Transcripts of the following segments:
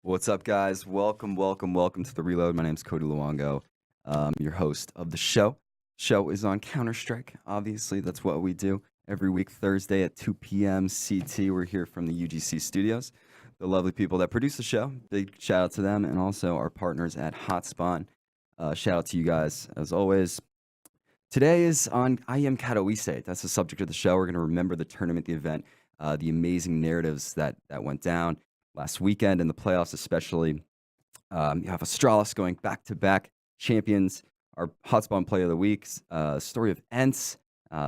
What's up, guys? Welcome to the Reload. My name's Cody Luongo, your host of the show. Show is on Counter-Strike. Obviously, that's what we do every week, Thursday at 2 p.m. CT. We're here from the UGC studios. The lovely people that produce the show. Big shout out to them, and also our partners at Hotspawn. Shout out to you guys as always. Today is on I Am Katowice. That's the subject of the show. We're going to remember the tournament, the event, the amazing narratives that went down last weekend in the playoffs, especially. You have Astralis going back-to-back champions. Our Hotspawn Play of the Week, story of ENCE,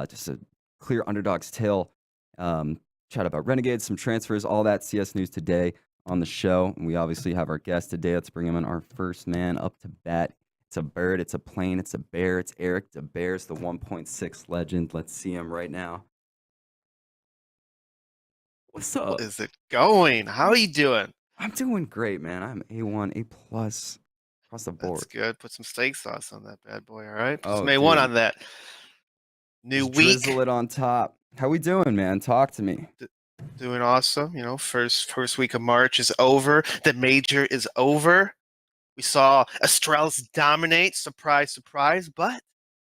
just a clear underdog's tale. Chat about Renegades, some transfers, all that CS news today on the show. And we obviously have our guest today. Let's bring him in, our first man up to bat. It's a bird, it's a plane, it's a bear. It's Erik DaBears, the 1.6 legend. Let's see him right now. What's up? How is it going? How are you doing? I'm doing great, man. I'm A1, A+ across the board. That's good. Put some steak sauce on that bad boy, all right? Put Oh, some A1 dude. on that. New Just week. drizzle it on top. How we doing, man? Talk to me. Doing awesome. You know, first week of March is over. The major is over. We saw Astralis dominate. Surprise, surprise. But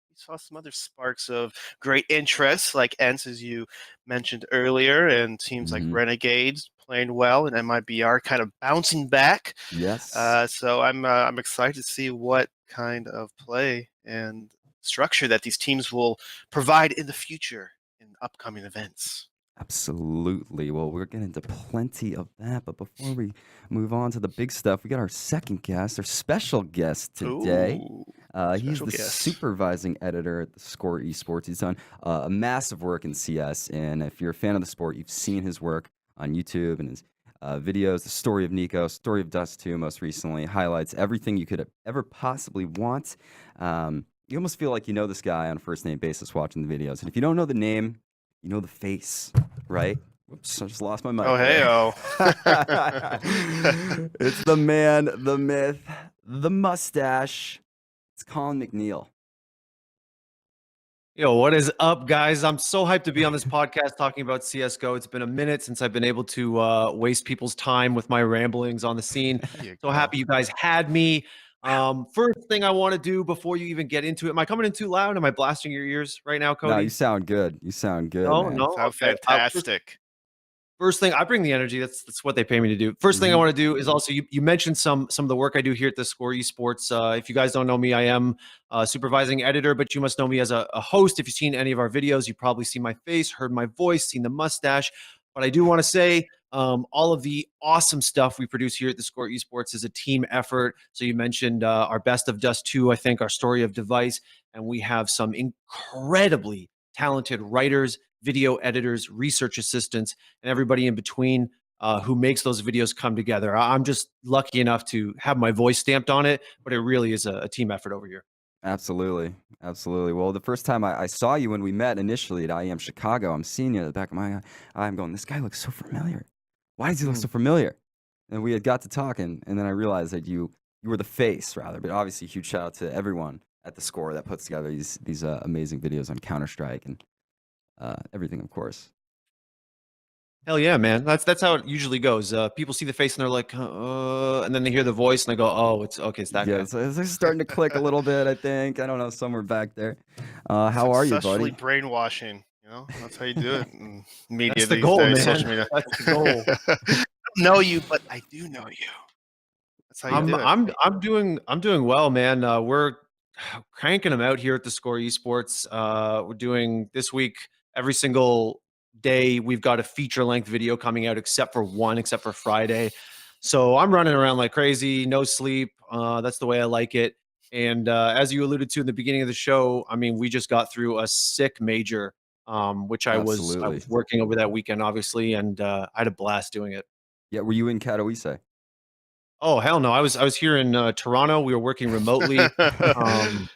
we saw some other sparks of great interest, like ENCE, as you mentioned earlier, and teams like Renegades playing well, and MIBR kind of bouncing back. Yes. So I'm excited to see what kind of play and structure that these teams will provide in the future in upcoming events. Absolutely. Well, we're getting into plenty of that. But before we move on to the big stuff, we got our second guest, our special guest today. Ooh, He's special the guest. supervising editor at the Score Esports. He's done a massive work in CS. And if you're a fan of the sport, you've seen his work on YouTube and his videos, the story of Nico, story of Dust 2 most recently, highlights everything you could ever possibly want. You almost feel like you know this guy on a first-name basis watching the videos. And if you don't know the name, you know the face, right? Whoops, I just lost my mic. Oh, hey-oh. It's the man, the myth, the mustache. It's Colin McNeil. Yo, what is up, guys? I'm so hyped to be on this podcast talking about CSGO. It's been a minute since I've been able to waste people's time with my ramblings on the scene. So happy you guys had me. First thing I want to do before you even get into it, am I coming in too loud? Am I blasting your ears right now, Cody? No, you sound good. You sound good. No, man. no. Sound fantastic. First thing, I bring the energy. That's what they pay me to do. First thing I want to do is also you mentioned some of the work I do here at the Score Esports. If you guys don't know me, I am a supervising editor, but you must know me as a host. If you've seen any of our videos, you probably seen my face, heard my voice, seen the mustache. But I do want to say all of the awesome stuff we produce here at the Score Esports is a team effort. So you mentioned our Best of Dust 2, I think, our Story of Device, and we have some incredibly talented writers, video editors, research assistants, and everybody in between who makes those videos come together. I'm just lucky enough to have my voice stamped on it, but it really is a team effort over here. Absolutely. Absolutely. Well, the first time I saw you when we met initially at IEM Chicago, I'm seeing you at the back of my eye. I'm going, this guy looks so familiar. Why does he look so familiar? And we had got to talking, and then I realized that you were the face, rather. But obviously, huge shout out to everyone at the Score that puts together these amazing videos on Counter-Strike and everything, of course. Hell yeah, man. That's how it usually goes. People see the face and they're like, and then they hear the voice and they go, oh, it's that guy. Yeah, it's starting to click a little bit, I think. I don't know, somewhere back there. How are you, buddy? Successfully brainwashing, you know? That's how you do it in media That's the these goal, days, man. social media. That's the goal. I don't know you, but I do know you. That's how you do it. I'm doing well, man. We're cranking them out here at the Score Esports. We're doing this week every single day. We've got a feature-length video coming out, except for Friday. So I'm running around like crazy, no sleep. That's the way I like it. And as you alluded to in the beginning of the show, I mean, we just got through a sick major, which I was working over that weekend, obviously, and I had a blast doing it. Yeah, were you in Katowice? Oh, hell no. I was here in Toronto. We were working remotely. I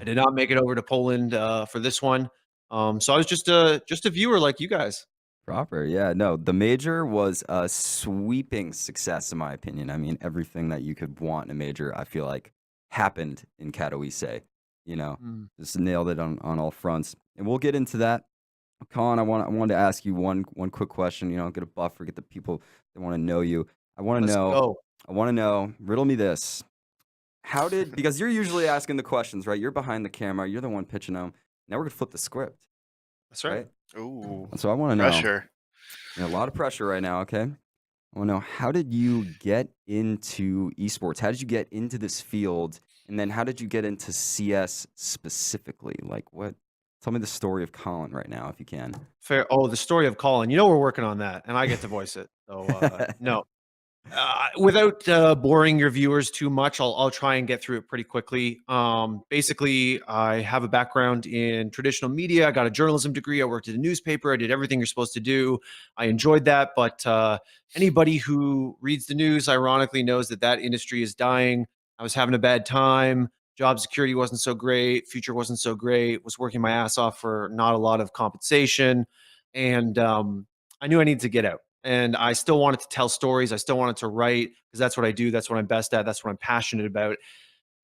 did not make it over to Poland for this one. So I was just a viewer like you guys. Proper, yeah. No, the major was a sweeping success, in my opinion. I mean, everything that you could want in a major, I feel like, happened in Katowice. You know, just nailed it on all fronts. And we'll get into that. Colin, I wanted to ask you one quick question. You know, get a buffer, get the people that want to know you. I want to know I want to know, riddle me this. Because you're usually asking the questions, right? You're behind the camera. You're the one pitching them. Now we're going to flip the script, That's right. right? Ooh, So I want to know, pressure. a lot of pressure right now, okay? I want to know, how did you get into esports? How did you get into this field? And then how did you get into CS specifically? Like what? Tell me the story of Colin right now, if you can. Fair. Oh, the story of Colin. You know, we're working on that, and I get to voice it. So no. Without boring your viewers too much, I'll try and get through it pretty quickly. Basically, I have a background in traditional media. I got a journalism degree. I worked at a newspaper. I did everything you're supposed to do. I enjoyed that. But anybody who reads the news, ironically, knows that that industry is dying. I was having a bad time. Job security wasn't so great. Future wasn't so great. Was working my ass off for not a lot of compensation. And I knew I needed to get out. And I still wanted to tell stories. I still wanted to write because that's what I do. That's what I'm best at. That's what I'm passionate about.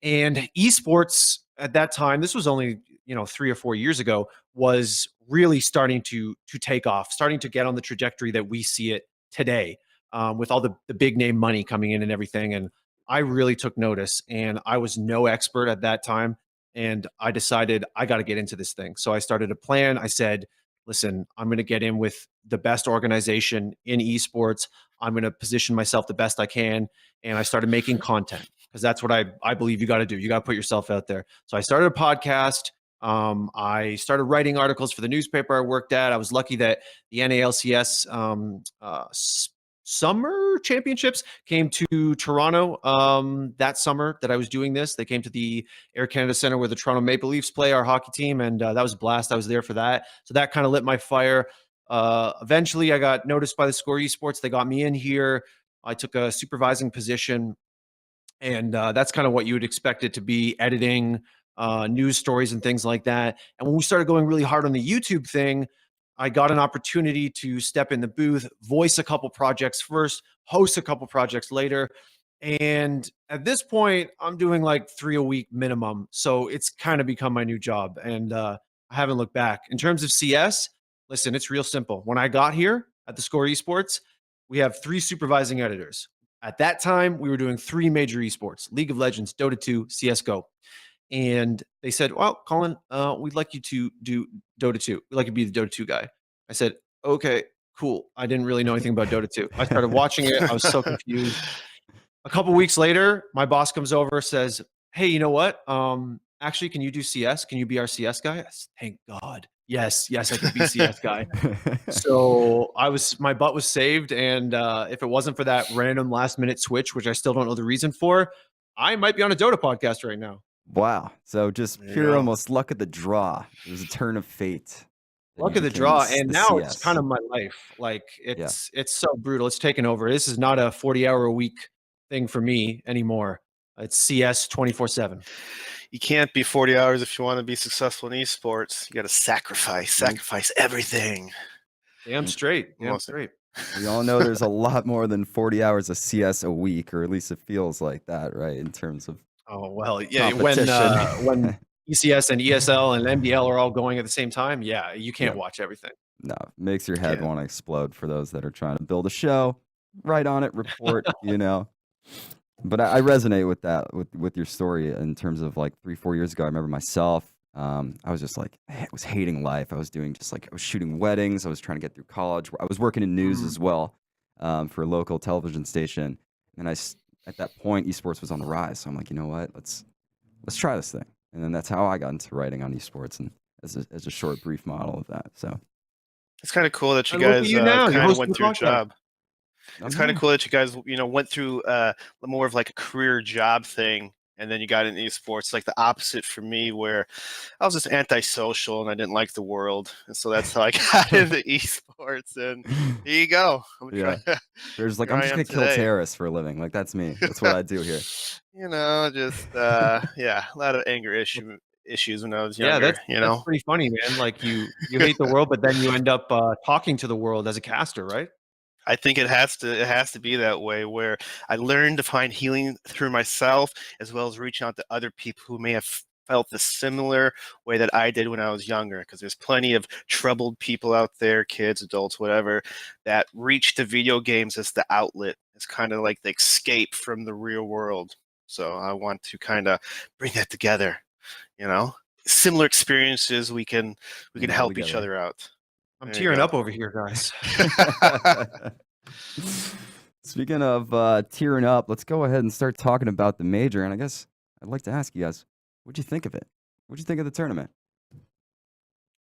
And esports at that time, this was only 3 or 4 years ago, was really starting to take off, starting to get on the trajectory that we see it today, with all the big name money coming in and everything. And I really took notice. And I was no expert at that time. And I decided I got to get into this thing. So I started a plan. I said, listen, I'm going to get in with the best organization in esports. I'm going to position myself the best I can. And I started making content because that's what I believe you got to do. You got to put yourself out there. So I started a podcast. I started writing articles for the newspaper I worked at. I was lucky that the NALCS summer championships came to Toronto that summer that I was doing this. They came to the Air Canada Centre where the Toronto Maple Leafs play, our hockey team, and that was a blast. I was there for that. So that kind of lit my fire. Eventually, I got noticed by the Score Esports. They got me in here. I took a supervising position, and that's kind of what you would expect it to be, editing news stories and things like that. And when we started going really hard on the YouTube thing, I got an opportunity to step in the booth, voice a couple projects first, host a couple projects later. And at this point, I'm doing like 3 a week minimum. So it's kind of become my new job. And I haven't looked back. In terms of CS, listen, it's real simple. When I got here at the Score Esports, we have 3 supervising editors. At that time, we were doing 3 major esports: League of Legends, Dota 2, CSGO. And they said, well, Colin, we'd like you to do Dota 2. We'd like you to be the Dota 2 guy. I said, okay, cool. I didn't really know anything about Dota 2. I started watching it. I was so confused. A couple weeks later, my boss comes over, says, hey, you know what? Actually, can you do CS? Can you be our CS guy? I said, thank God. Yes, I can be CS guy. So my butt was saved. And if it wasn't for that random last minute switch, which I still don't know the reason for, I might be on a Dota podcast right now. Wow. So just There you pure go. almost luck of the draw. It was a turn of fate. that Luck you of the became draw, the and now it's CS. kind of my life. Like it's so brutal. It's taken over. This is not a 40-hour a week thing for me anymore. It's CS 24/7. You can't be 40 hours if you want to be successful in esports. You got to sacrifice everything. Damn straight. Damn Almost. straight. We all know there's a lot more than 40 hours of CS a week, or at least it feels like that, right? In terms of Oh well, yeah. When competition. ECS and ESL and MDL are all going at the same time, yeah, you can't watch everything. No, makes your head Yeah. want to explode for those that are trying to build a show, write on it, report, But I resonate with that, with your story in terms of like 3-4 years ago. I remember myself. I was just like, I was hating life. I was doing just like, I was shooting weddings. I was trying to get through college. I was working in news as well, for a local television station. And at that point, esports was on the rise. So I'm like, you know what? Let's try this thing. And then that's how I got into writing on esports, and as a short, brief model of that. So It's kind of cool that you And look at guys you now. You're kind of hosting went a through a podcast. job. It's kind of cool that you guys, went through more of like a career job thing, and then you got into esports. Like the opposite for me, where I was just antisocial and I didn't like the world, and so that's how I got into esports. And here you go. Yeah. There's like, Here I'm I just am gonna kill today. terrorists for a living. Like that's me. That's what I do here. Just a lot of anger issues when I was Yeah, younger. that's pretty funny, man. Like you hate the world, but then you end up talking to the world as a caster, right? I think it has to be that way, where I learned to find healing through myself, as well as reaching out to other people who may have felt the similar way that I did when I was younger, because there's plenty of troubled people out there, kids, adults, whatever, that reach to video games as the outlet. It's kind of like the escape from the real world. So I want to kind of bring that together, you know? Similar experiences, we can Bring it all help each together. other out. I'm There you tearing go. up over here, guys. Speaking of tearing up, let's go ahead and start talking about the major. And I guess I'd like to ask you guys, what'd you think of it? What'd you think of the tournament?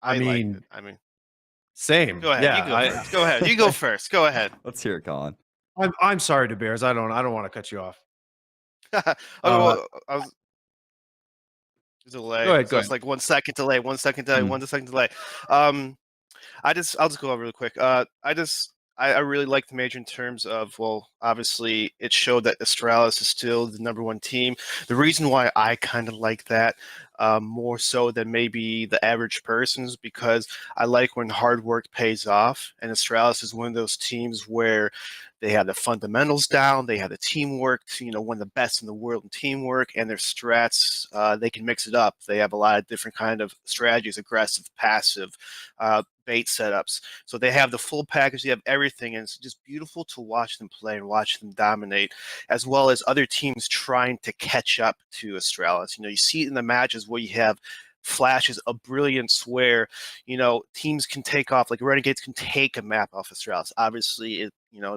I liked mean, it. I mean, same. go ahead. Yeah, You go first. Go ahead. You go first. Go ahead. Let's hear it, Colin. I'm sorry, DaBears. I don't want to cut you off. Oh, Uh, well, I was delay. Go ahead. So it's like 1 second delay, 1 second delay, Mhm. 1 second delay. Um, I'll just go over really quick. I really like the major in terms of, well, obviously it showed that Astralis is still the #1 team. The reason why I kind of like that more so than maybe the average person is because I like when hard work pays off, and Astralis is one of those teams where they have the fundamentals down, they have the teamwork, one of the best in the world in teamwork, and their strats, they can mix it up. They have a lot of different kind of strategies, aggressive, passive, bait setups. So they have the full package, they have everything, and it's just beautiful to watch them play and watch them dominate, as well as other teams trying to catch up to Astralis. You see it in the matches where you have flashes of brilliance where, teams can take off, like Renegades can take a map off Astralis. Obviously, it'd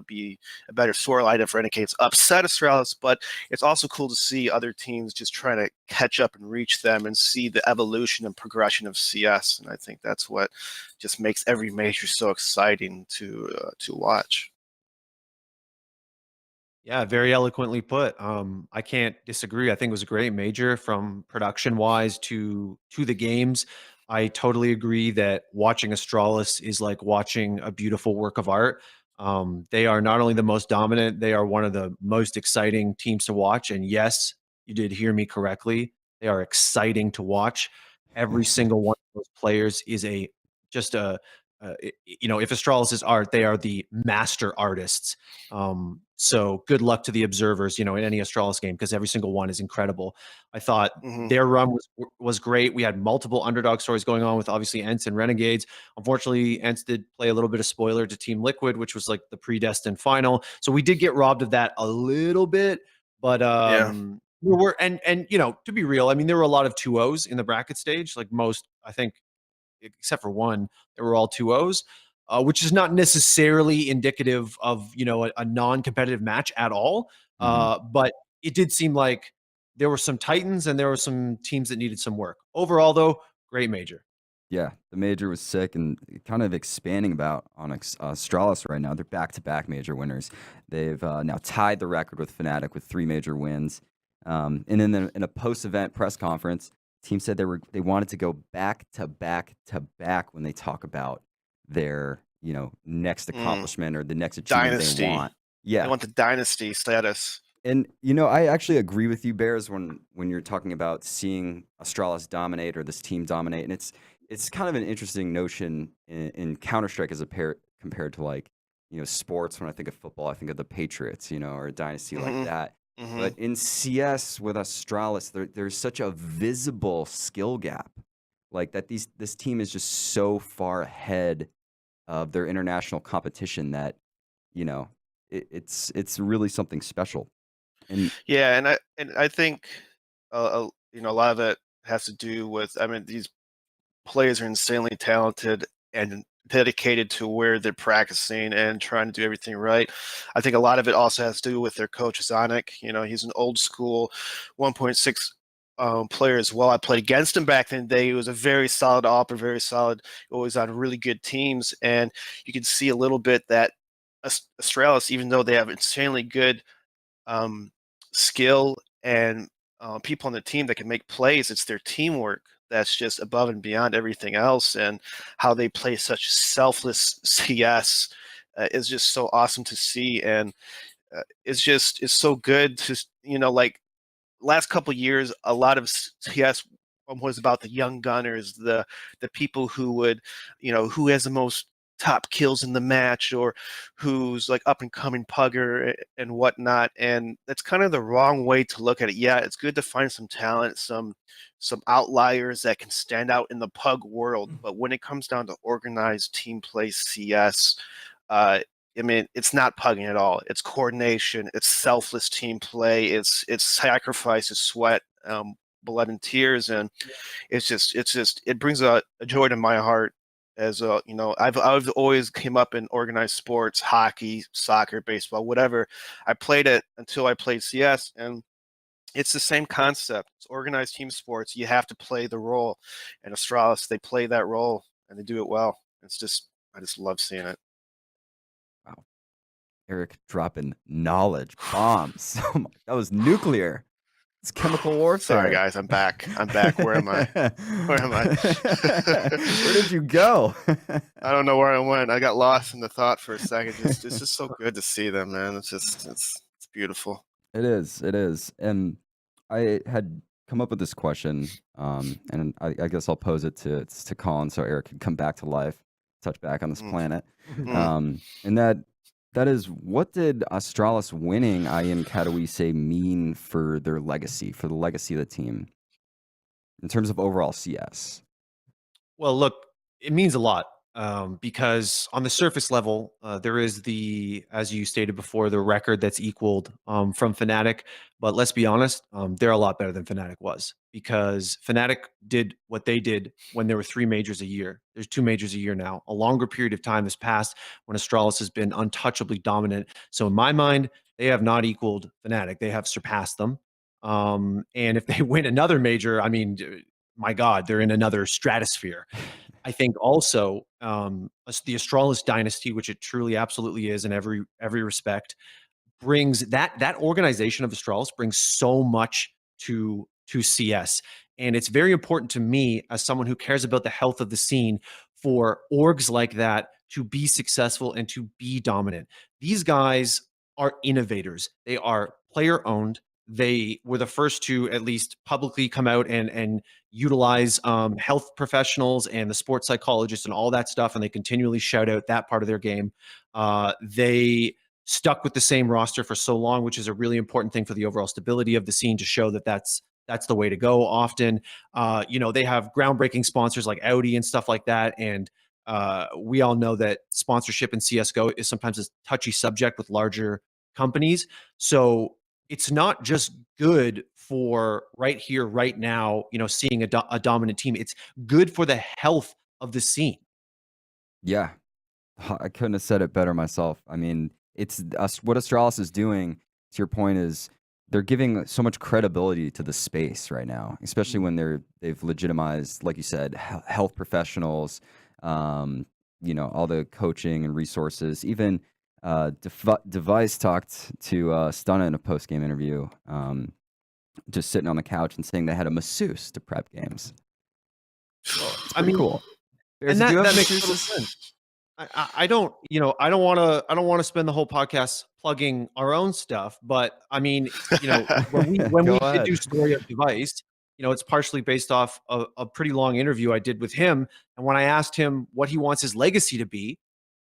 be a better storyline if Renegades upset Astralis, but it's also cool to see other teams just trying to catch up and reach them and see the evolution and progression of CS. And I think that's what just makes every major so exciting to watch. Yeah, very eloquently put. I can't disagree. I think it was a great major from production wise to the games. I totally agree that watching Astralis is like watching a beautiful work of art. They are not only the most dominant, they are one of the most exciting teams to watch. And yes, you did hear me correctly. They are exciting to watch. Every single one of those players is just a if Astralis is art, they are the master artists. So good luck to the observers, in any Astralis game, because every single one is incredible. I thought Mm-hmm. their run was great. We had multiple underdog stories going on with obviously ENCE and Renegades. Unfortunately, ENCE did play a little bit of spoiler to Team Liquid, which was like the predestined final. So we did get robbed of that a little bit, but Yeah. we were and to be real, I mean, there were a lot of 2-0s in the bracket stage, like most, I think, except for one, they were all 2-0s, which is not necessarily indicative of a non-competitive match at all. But it did seem like there were some titans and there were some teams that needed some work. Overall, though, great major. Yeah, the major was sick and kind of expanding about on Astralis right now. They're back-to-back major winners. They've now tied the record with Fnatic with 3 major wins. And in a post-event press conference, team said they wanted to go back to back to back when they talk about their next accomplishment or the next achievement Dynasty. they want. They Yeah, want the dynasty status. and I actually agree with you, Bears, when you're talking about seeing Astralis dominate or this team dominate, and it's kind of an interesting notion in Counter Strike as compared to like sports. When I think of football, I think of the Patriots, or a dynasty like Mm-hmm. that. Mm-hmm. But in CS with Astralis, there's such a visible skill gap, like that. This team is just so far ahead of their international competition that it's really something special. And Yeah, and I think a lot of that has to do with, I mean, these players are insanely talented and dedicated to where they're practicing and trying to do everything right. I think a lot of it also has to do with their coach Zonic. He's an old school 1.6 player as well. I played against him back in the day. He was a very solid opera, very solid, always on really good teams, and you can see a little bit that Astralis, even though they have insanely good skill and people on the team that can make plays, it's their teamwork that's just above and beyond everything else, and how they play such selfless CS is just so awesome to see, and it's so good to like last couple years a lot of CS was about the young gunners, the people who would who has the most top kills in the match or who's like up and coming pugger and whatnot. And that's kind of the wrong way to look at it. Yeah, it's good to find some talent, some outliers that can stand out in the pug world. But when it comes down to organized team play CS, I mean, it's not pugging at all. It's coordination. It's selfless team play. It's sacrifice, it's sweat, blood and tears, and it brings a joy to my heart. As you know, I've always came up in organized sports, hockey, soccer, baseball, whatever. I played it until I played CS, and it's the same concept. It's organized team sports. You have to play the role, and Astralis, they play that role and they do it well. I just love seeing it. Wow. Erik dropping knowledge bombs. Oh my, that was nuclear. It's chemical warfare. Sorry, guys. I'm back. Where am I? Where am I? Where did you go? I don't know where I went. I got lost in the thought for a second. It's just so good to see them, man. It's beautiful. It is. It is. And I had come up with this question, and I guess I'll pose it to Colin so Erik can come back to life, touch back on this planet. And that is, what did Astralis winning IEM Katowice mean for their legacy, for the legacy of the team, in terms of overall CS? Well, look, it means a lot because on the surface level, there is as you stated before, the record that's equaled from Fnatic. But let's be honest, they're a lot better than Fnatic was, because Fnatic did what they did when there were 3 majors a year. There's 2 majors a year now. A longer period of time has passed when Astralis has been untouchably dominant. So in my mind, they have not equaled Fnatic. They have surpassed them. And if they win another major, I mean, my God, they're in another stratosphere. I think also the Astralis dynasty, which it truly absolutely is in every respect, brings that organization of Astralis brings so much to CS. And it's very important to me, as someone who cares about the health of the scene, for orgs like that to be successful and to be dominant. These guys are innovators. They are player owned. They were the first to at least publicly come out and utilize health professionals and the sports psychologists and all that stuff, and they continually shout out that part of their game. They stuck with the same roster for so long, which is a really important thing for the overall stability of the scene, to show that that's the way to go often. They have groundbreaking sponsors like Audi and stuff like that, and we all know that sponsorship in CSGO is sometimes a touchy subject with larger companies. So it's not just good for right here, right now, seeing a dominant team. It's good for the health of the scene. Yeah, I couldn't have said it better myself. I mean, it's what Astralis is doing, to your point, is they're giving so much credibility to the space right now, especially when they've legitimized, like you said, health professionals, all the coaching and resources. Even Device talked to Stunna in a post-game interview, just sitting on the couch and saying they had a masseuse to prep games. I mean, cool. And that makes total sense. I don't want to spend the whole podcast plugging our own stuff, but I mean, when we did do Story of Device, it's partially based off a pretty long interview I did with him. And when I asked him what he wants his legacy to be,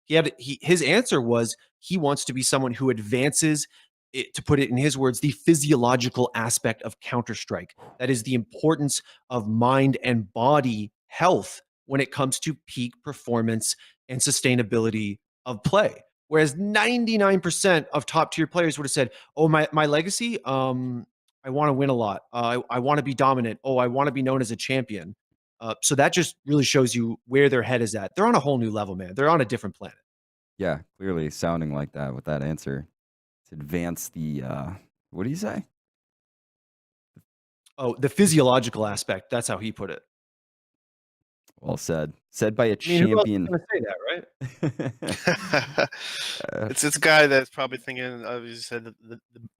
his answer was he wants to be someone who advances it, to put it in his words, the physiological aspect of Counter-Strike. That is the importance of mind and body health when it comes to peak performance and sustainability of play. Whereas 99% of top tier players would have said, oh, my legacy, I want to win a lot. I want to be dominant. Oh, I want to be known as a champion. So that just really shows you where their head is at. They're on a whole new level, man. They're on a different planet. Yeah, clearly sounding like that with that answer. To advance the, what do you say? Oh, the physiological aspect. That's how he put it. Well said. Said by a champion. Who else is gonna say that, right? It's a guy that's probably thinking, as you said,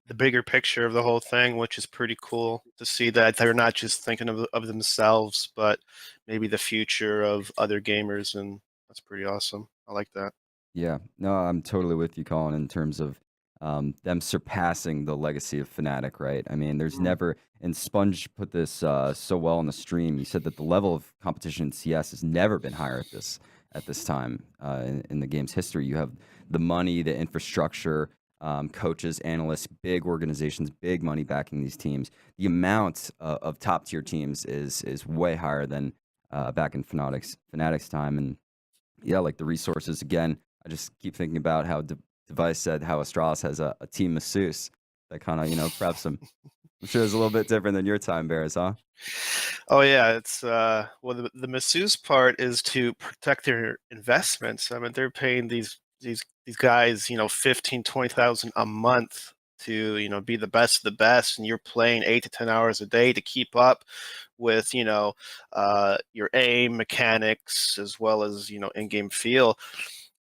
the bigger picture of the whole thing, which is pretty cool to see that they're not just thinking of themselves, but maybe the future of other gamers, and that's pretty awesome. I like that. Yeah, no, I'm totally with you, Colin, in terms of them surpassing the legacy of Fnatic, right? I mean, there's never, and Sponge put this so well on the stream. He said that the level of competition in CS has never been higher at this time in the game's history. You have the money, the infrastructure, coaches, analysts, big organizations, big money backing these teams. The amount of top tier teams is way higher than back in Fanatics time. And yeah, like the resources again. I just keep thinking about how Device said how Astralis has a team masseuse that kind of preps them. I'm sure it's a little bit different than your time, Bears, huh? Oh yeah, it's well the masseuse part is to protect their investments. I mean, they're paying these guys 15,000-20,000 a month to be the best of the best, and you're playing 8 to 10 hours a day to keep up with your aim mechanics as well as in-game feel.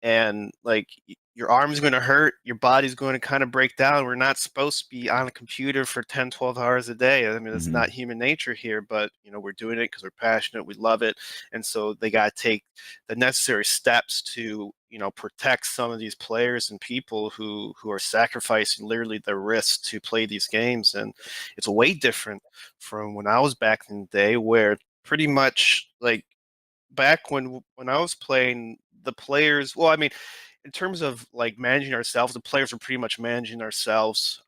And like your arm's going to hurt, your body's going to kind of break down. We're not supposed to be on a computer for 10-12 hours a day. I mean, it's not human nature here, but we're doing it because we're passionate, we love it. And so they got to take the necessary steps to protect some of these players and people who are sacrificing literally their wrists to play these games. And it's way different from when I was back in the day, where pretty much like back when I was playing, the players, well, I mean, in terms of like managing ourselves, the players were pretty much managing ourselves.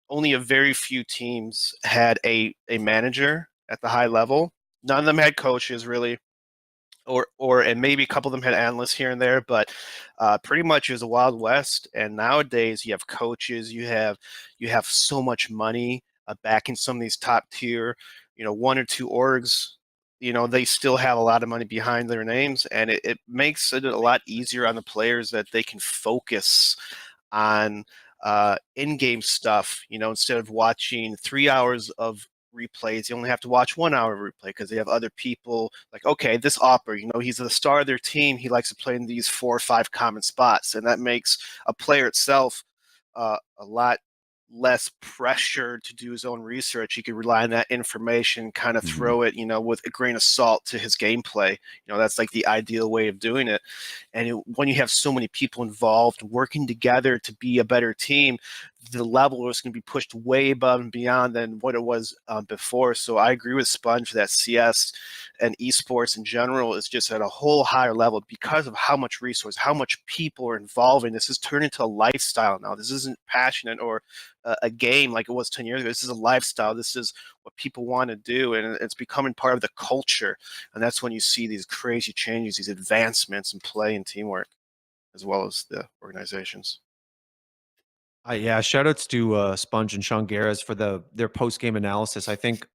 Only a very few teams had a manager at the high level. None of them had coaches really, and maybe a couple of them had analysts here and there, but pretty much it was a Wild West. And nowadays you have coaches, you have so much money backing some of these top tier, 1 or 2 orgs. They still have a lot of money behind their names, and it makes it a lot easier on the players that they can focus on in-game stuff. Instead of watching 3 hours of replays, you only have to watch 1 hour of replay because they have other people like, okay, this Opera, he's the star of their team. He likes to play in these 4 or 5 common spots, and that makes a player itself a lot less pressure to do his own research. He could rely on that information, kind of throw it, with a grain of salt to his gameplay. That's like the ideal way of doing it. And when you have so many people involved working together to be a better team, the level is going to be pushed way above and beyond than what it was before. So I agree with Sponge that CS and esports in general is just at a whole higher level because of how much resource, how much people are involved in this. Has turned into a lifestyle now. This isn't passionate or a game like it was 10 years ago. This is a lifestyle. This is what people want to do, and it's becoming part of the culture. And that's when you see these crazy changes, these advancements in play and teamwork, as well as the organizations. Yeah, shout outs to Sponge and Sean Garris for their post game analysis. I think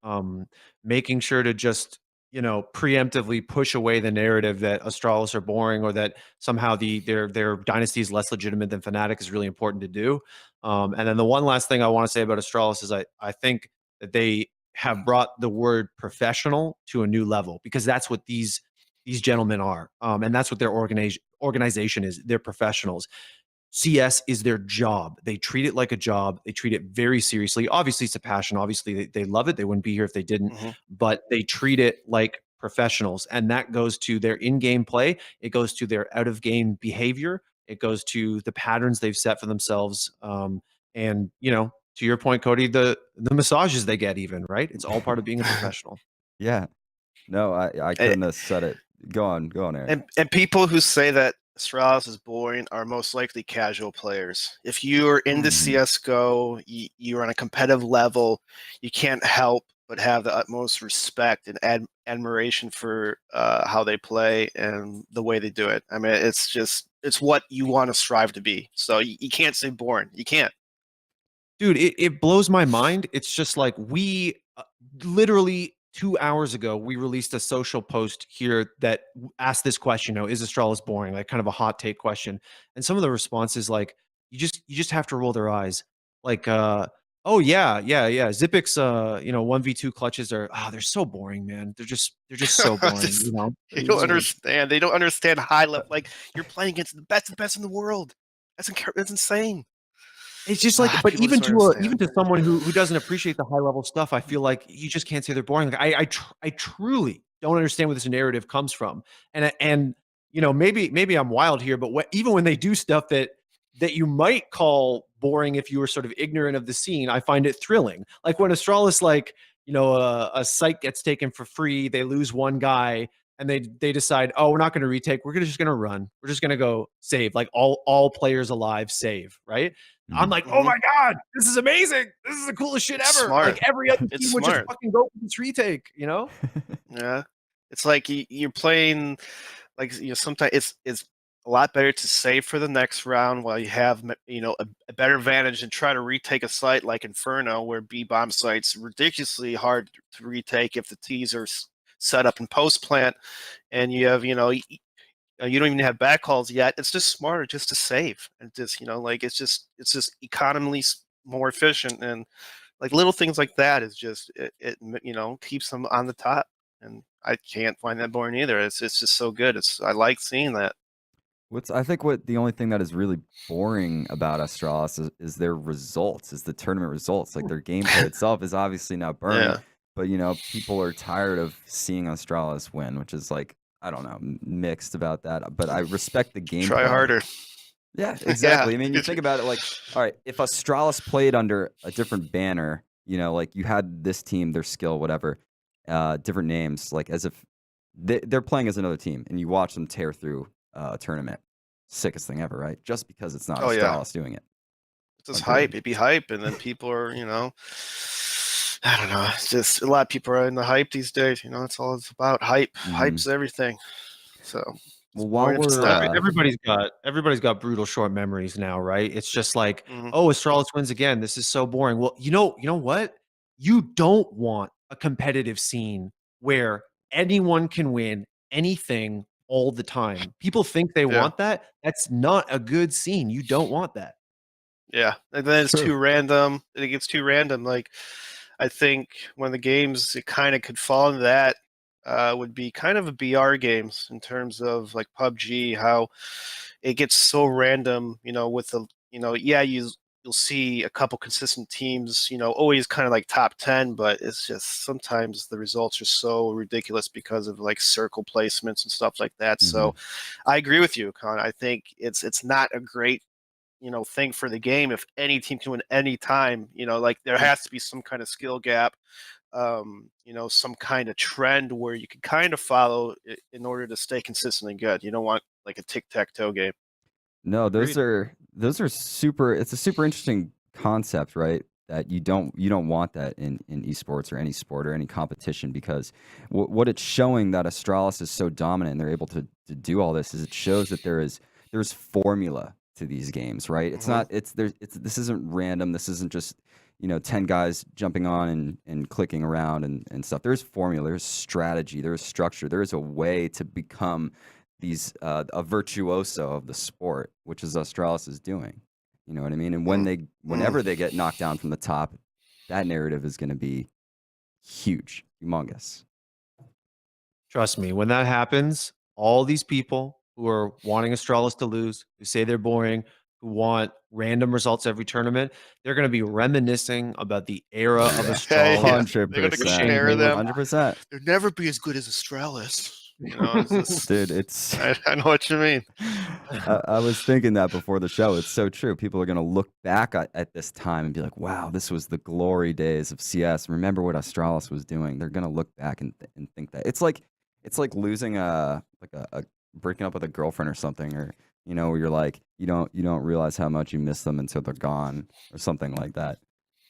making sure to just preemptively push away the narrative that Astralis are boring or that somehow their dynasty is less legitimate than Fnatic is really important to do. And then the one last thing I want to say about Astralis is I think that they have brought the word professional to a new level, because that's what these gentlemen are, and that's what their organization is. They're professionals. CS is their job. They treat it like a job. They treat it very seriously. Obviously, it's a passion. Obviously, they love it. They wouldn't be here if they didn't. But they treat it like professionals. And that goes to their in-game play. It goes to their out-of-game behavior. It goes to the patterns they've set for themselves. And, to your point, Cody, the massages they get even, right? It's all part of being a professional. Yeah. No, I couldn't have said it. Go on, Erik. And people who say that Astralis is boring are most likely casual players. If you're into CSGO, you're on a competitive level, you can't help but have the utmost respect and admiration for how they play and the way they do it. I mean, it's what you want to strive to be. So you can't say boring. You can't. Dude, it blows my mind. It's just like we literally 2 hours ago, we released a social post here that asked this question, is Astralis boring? Like kind of a hot take question. And some of the responses, like, you just have to roll their eyes. Like, oh yeah. Zipic's 1v2 clutches are they're so boring, man. They're just so boring, They don't understand. They don't understand high level. Like, you're playing against the best in the world. That's insane. It's just like, but even to someone who doesn't appreciate the high level stuff, I feel like you just can't say they're boring. Like I truly don't understand where this narrative comes from. And maybe I'm wild here, but even when they do stuff that you might call boring if you were sort of ignorant of the scene, I find it thrilling. Like when Astralis, a site gets taken for free, they lose one guy, and they decide, oh, we're not going to retake. We're just going to run. We're just going to go save, like all players alive save, right? I'm like, oh my God, this is amazing. This is the coolest shit ever. Smart. Like every other It's team would just smart. fucking go for this retake, you know? Yeah, it's like you're playing, like, sometimes it's a lot better to save for the next round while you have a better advantage than try to retake a site like Inferno, where B bomb sites ridiculously hard to retake if the T's are set up in post plant, and you have you don't even have back calls yet. It's just smarter just to save, and just like it's just economically more efficient, and like little things like that is just it keeps them on the top, and I can't find that boring either. It's just so good. I like seeing that. I think what the only thing that is really boring about Astralis is their results, is the tournament results. Like their gameplay itself is obviously now burned, Yeah. but people are tired of seeing Astralis win, which is like, I don't know, mixed about that. But I respect the gameplay. Try harder. Yeah, exactly. Yeah. I mean, you think about it like, all right, if Astralis played under a different banner, like you had this team, their skill, whatever, different names, like as if they're playing as another team, and you watch them tear through a tournament. Sickest thing ever, right? Just because it's not Astralis doing it. It's just hype. It'd be hype, and then people are, I don't know. It's just a lot of people are in the hype these days. It's all it's about. Hype. Hype's everything. So, well, while we're everybody's got brutal short memories now, right? It's just like, oh, Astralis wins again. This is so boring. Well, you know what? You don't want a competitive scene where anyone can win anything all the time. People think they want that. That's not a good scene. You don't want that. Yeah, and then it's too random. It gets too random. Like, I think one of the games it kind of could fall into that would be kind of a BR games in terms of like PUBG, how it gets so random. With the you'll see a couple consistent teams, always kind of like top 10, but it's just sometimes the results are so ridiculous because of like circle placements and stuff like that. So I agree with you, Con. I think it's not a great thing for the game if any team can win any time. Like there has to be some kind of skill gap, some kind of trend where you can kind of follow in order to stay consistent and good. You don't want like a tic-tac-toe game. No, those are super. It's a super interesting concept, right? That you don't want that in esports or any sport or any competition, because what it's showing that Astralis is so dominant and they're able to do all this is it shows that there's formula to these games, right? It's not this isn't random. This isn't just 10 guys jumping on and clicking around and stuff. There's formula, there's strategy, there's structure, there's a way to become a virtuoso of the sport, which is Astralis is doing. You know what I mean? And whenever they get knocked down from the top, that narrative is going to be huge, humongous. Trust me, when that happens, all these people who are wanting Astralis to lose, who say they're boring, who want random results every tournament, they're going to be reminiscing about the era of Astralis. 100%. They'll never be as good as Astralis. Dude, I know what you mean. I was thinking that before the show. It's so true. People are going to look back at this time and be like, wow, this was the glory days of CS. Remember what Astralis was doing. They're going to look back and think that. It's like losing breaking up with a girlfriend or something, or where you're like, you don't realize how much you miss them until they're gone, or something like that.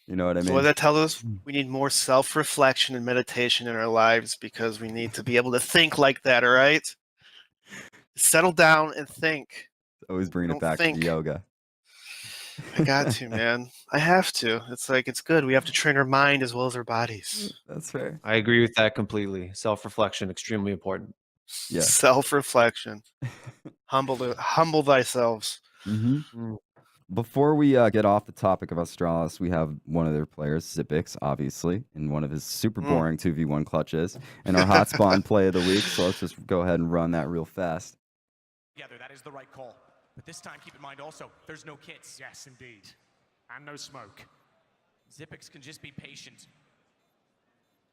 You know what I mean? So what does that tell us? We need more self-reflection and meditation in our lives, because we need to be able to think like that, all right? Settle down and think. Always bringing it back to yoga. I got to, man. I have to. It's good. We have to train our mind as well as our bodies. That's fair. I agree with that completely. Self-reflection, extremely important. Yeah. Self-reflection. Humble thyself. Before we get off the topic of Astralis, we have one of their players, Zippix, obviously, in one of his super boring 2v1 clutches, and our Hotspawn play of the week. So let's just go ahead and run that real fast. Together, that is the right call. But this time, keep in mind also, there's no kits. Yes, indeed. And no smoke. Zippix can just be patient.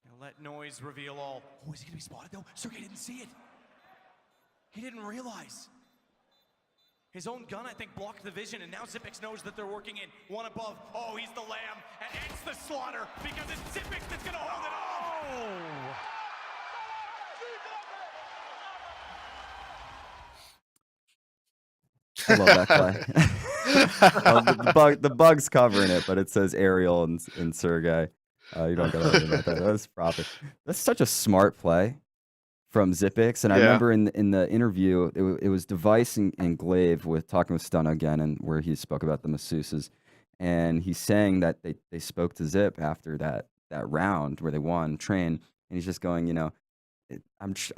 And let noise reveal all. Oh, is he going to be spotted, though? Sergey didn't see it. He didn't realize. His own gun, I think, blocked the vision, and now Zippix knows that they're working in. One above. Oh, he's the lamb, and ends the slaughter, because it's Zippix that's going to hold it off. I love that play. Well, the bug's covering it, but it says Ariel and Sergey. You don't gotta worry about that. That's proper. That's such a smart play from Zipix. And I Yeah. remember in the interview, it was Device and Glaive with talking with Stun again, and where he spoke about the masseuses, and he's saying that they spoke to Zip after that round where they won train, and he's just going,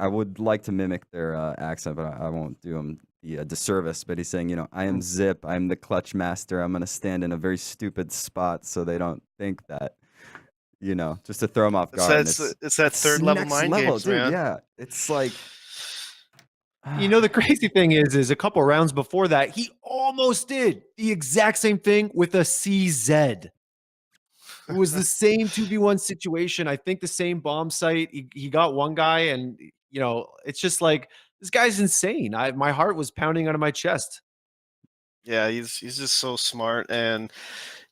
I would like to mimic their accent, but I won't do them the disservice. But he's saying, I am Zip, I'm the clutch master. I'm gonna stand in a very stupid spot so they don't think that, just to throw them off guard. It's that third level next mind level, games, dude. man. Yeah, it's like, The crazy thing is a couple rounds before that, he almost did the exact same thing with a CZ. It was the same 2v1 situation. I think the same bomb site. He got one guy, and it's just like, this guy's insane. My heart was pounding out of my chest. Yeah, he's just so smart, and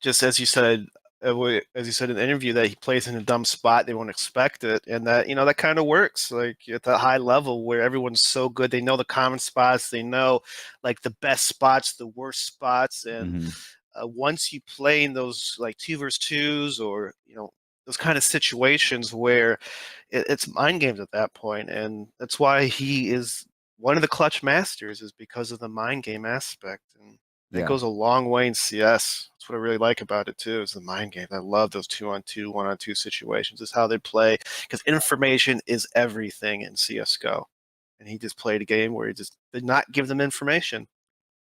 just as you said in the interview, that he plays in a dumb spot, they won't expect it, and that that kind of works. Like at that high level where everyone's so good, they know the common spots, they know like the best spots, the worst spots, and once you play in those like 2v2s or those kind of situations where it's mind games at that point, and that's why he is one of the clutch masters, is because of the mind game aspect, and that yeah. goes a long way in CS. That's what I really like about it too, is the mind game. I love those 2-on-2, 1-on-2 situations. It's how they play, because information is everything in CS:GO, and he just played a game where he just did not give them information.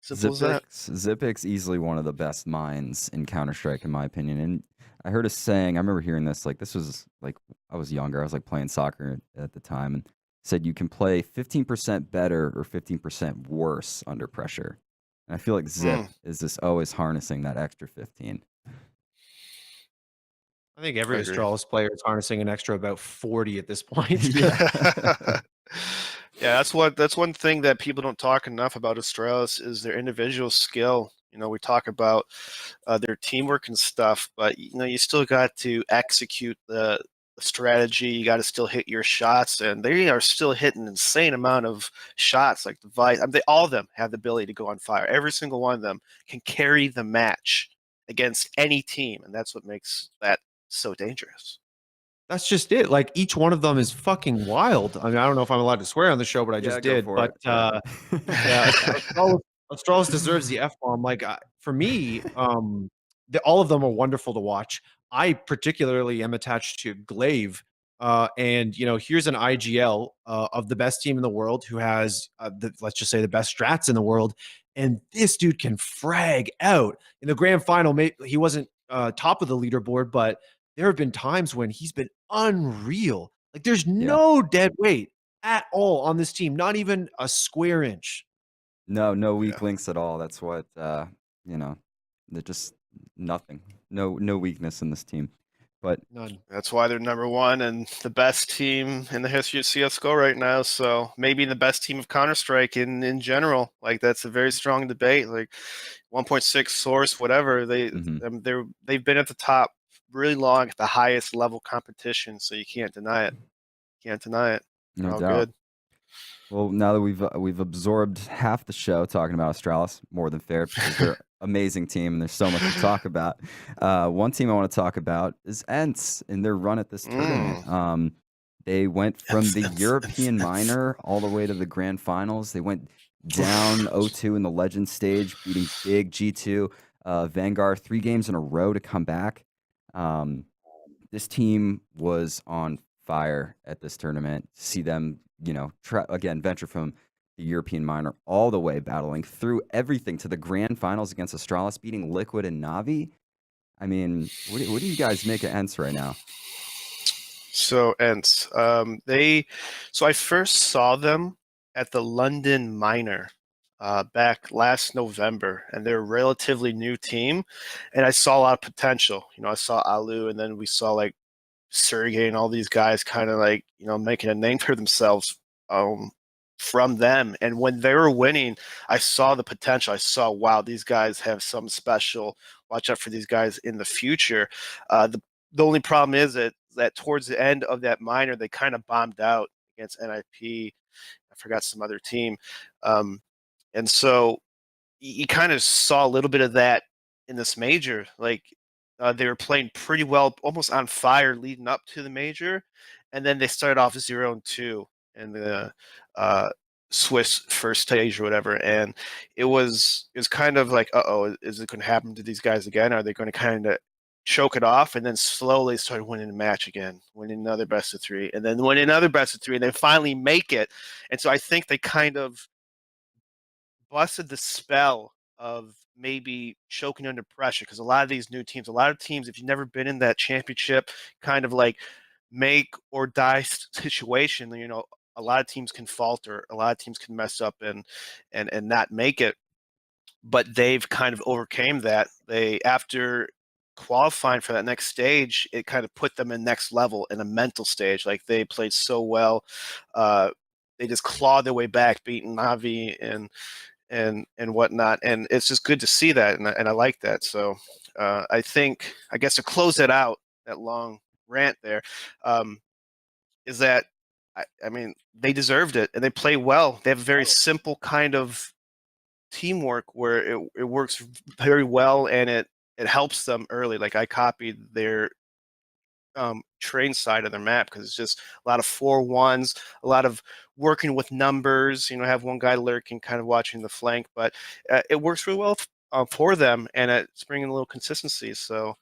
Simple as that. Zipix easily one of the best minds in Counter-Strike, in my opinion. And I heard a saying, I remember hearing this, like this was like, I was younger, I was like playing soccer at the time, and said you can play 15% better or 15% worse under pressure. And I feel like Zip is just always harnessing that extra 15. I think every I agree. Astralis player is harnessing an extra about 40 at this point. Yeah, that's one thing that people don't talk enough about Astralis, is their individual skill. We talk about their teamwork and stuff, but you still got to execute the strategy. You got to still hit your shots, and they are still hitting an insane amount of shots. Like Device, all of them have the ability to go on fire. Every single one of them can carry the match against any team, and that's what makes that so dangerous. That's just it. Like each one of them is fucking wild. I mean, I don't know if I'm allowed to swear on the show, but I just go did. for But it. yeah, Astralis deserves the F-bomb. Like for me, all of them are wonderful to watch. I particularly am attached to Glaive. And here's an IGL of the best team in the world, who has let's just say the best strats in the world, and this dude can frag out. In the grand final, he wasn't top of the leaderboard, but there have been times when he's been unreal. Like there's no dead weight at all on this team, not even a square inch. No weak links at all. That's what they're just nothing. No weakness in this team. But None. That's why they're number one and the best team in the history of CS:GO right now. So maybe the best team of Counter-Strike in general. Like that's a very strong debate. Like 1.6 source, whatever. They've been at the top really long at the highest level competition. So you can't deny it. Can't deny it. They're no all doubt. good. Well, now that we've absorbed half the show talking about Astralis, more than fair, because they're amazing team and there's so much to talk about. One team I want to talk about is ENCE in their run at this tournament. They went from the European minor all the way to the grand finals. They went down 0-2 in the Legend stage, beating big G2 Vanguard 3 games in a row to come back. This team was on fire at this tournament. See them, again, venture from the European minor all the way, battling through everything to the grand finals against Astralis, beating Liquid and Navi. I mean, what do you guys make of ENCE right now? So ENCE, so I first saw them at the London minor back last November, and they're a relatively new team, and I saw a lot of potential. I saw Alu, and then we saw like Sergey and all these guys kind of like making a name for themselves from them. And when they were winning, I saw the potential. I saw, wow, these guys have something special. Watch out for these guys in the future. The only problem is that towards the end of that minor, they kind of bombed out against NIP. I forgot some other team. And so, you kind of saw a little bit of that in this major. Like they were playing pretty well, almost on fire leading up to the major, and then they started off 0-2 in the Swiss first stage or whatever, and it was kind of like, is it going to happen to these guys again? Are they going to kind of choke it off? And then slowly started winning the match again, winning another best of three, and then winning another best of three, and then finally make it. And so I think they kind of busted the spell of maybe choking under pressure, because a lot of these new teams, a lot of teams, if you've never been in that championship kind of like make or die situation, you know, a lot of teams can falter, a lot of teams can mess up and not make it. But they've kind of overcame that. They, after qualifying for that next stage, it kind of put them in next level in a mental stage. Like they played so well. They just clawed their way back, beating Navi and whatnot, and it's just good to see that, and I like that. So I think, I guess, to close that out, that long rant there, is that I mean, they deserved it, and they play well. They have a very simple kind of teamwork where it works very well, and it helps them early. Like I copied their train side of their map, because it's just a lot of 4-1s, a lot of working with numbers. You know, have one guy lurking, kind of watching the flank, but it works really well for them, and it's bringing a little consistency. So,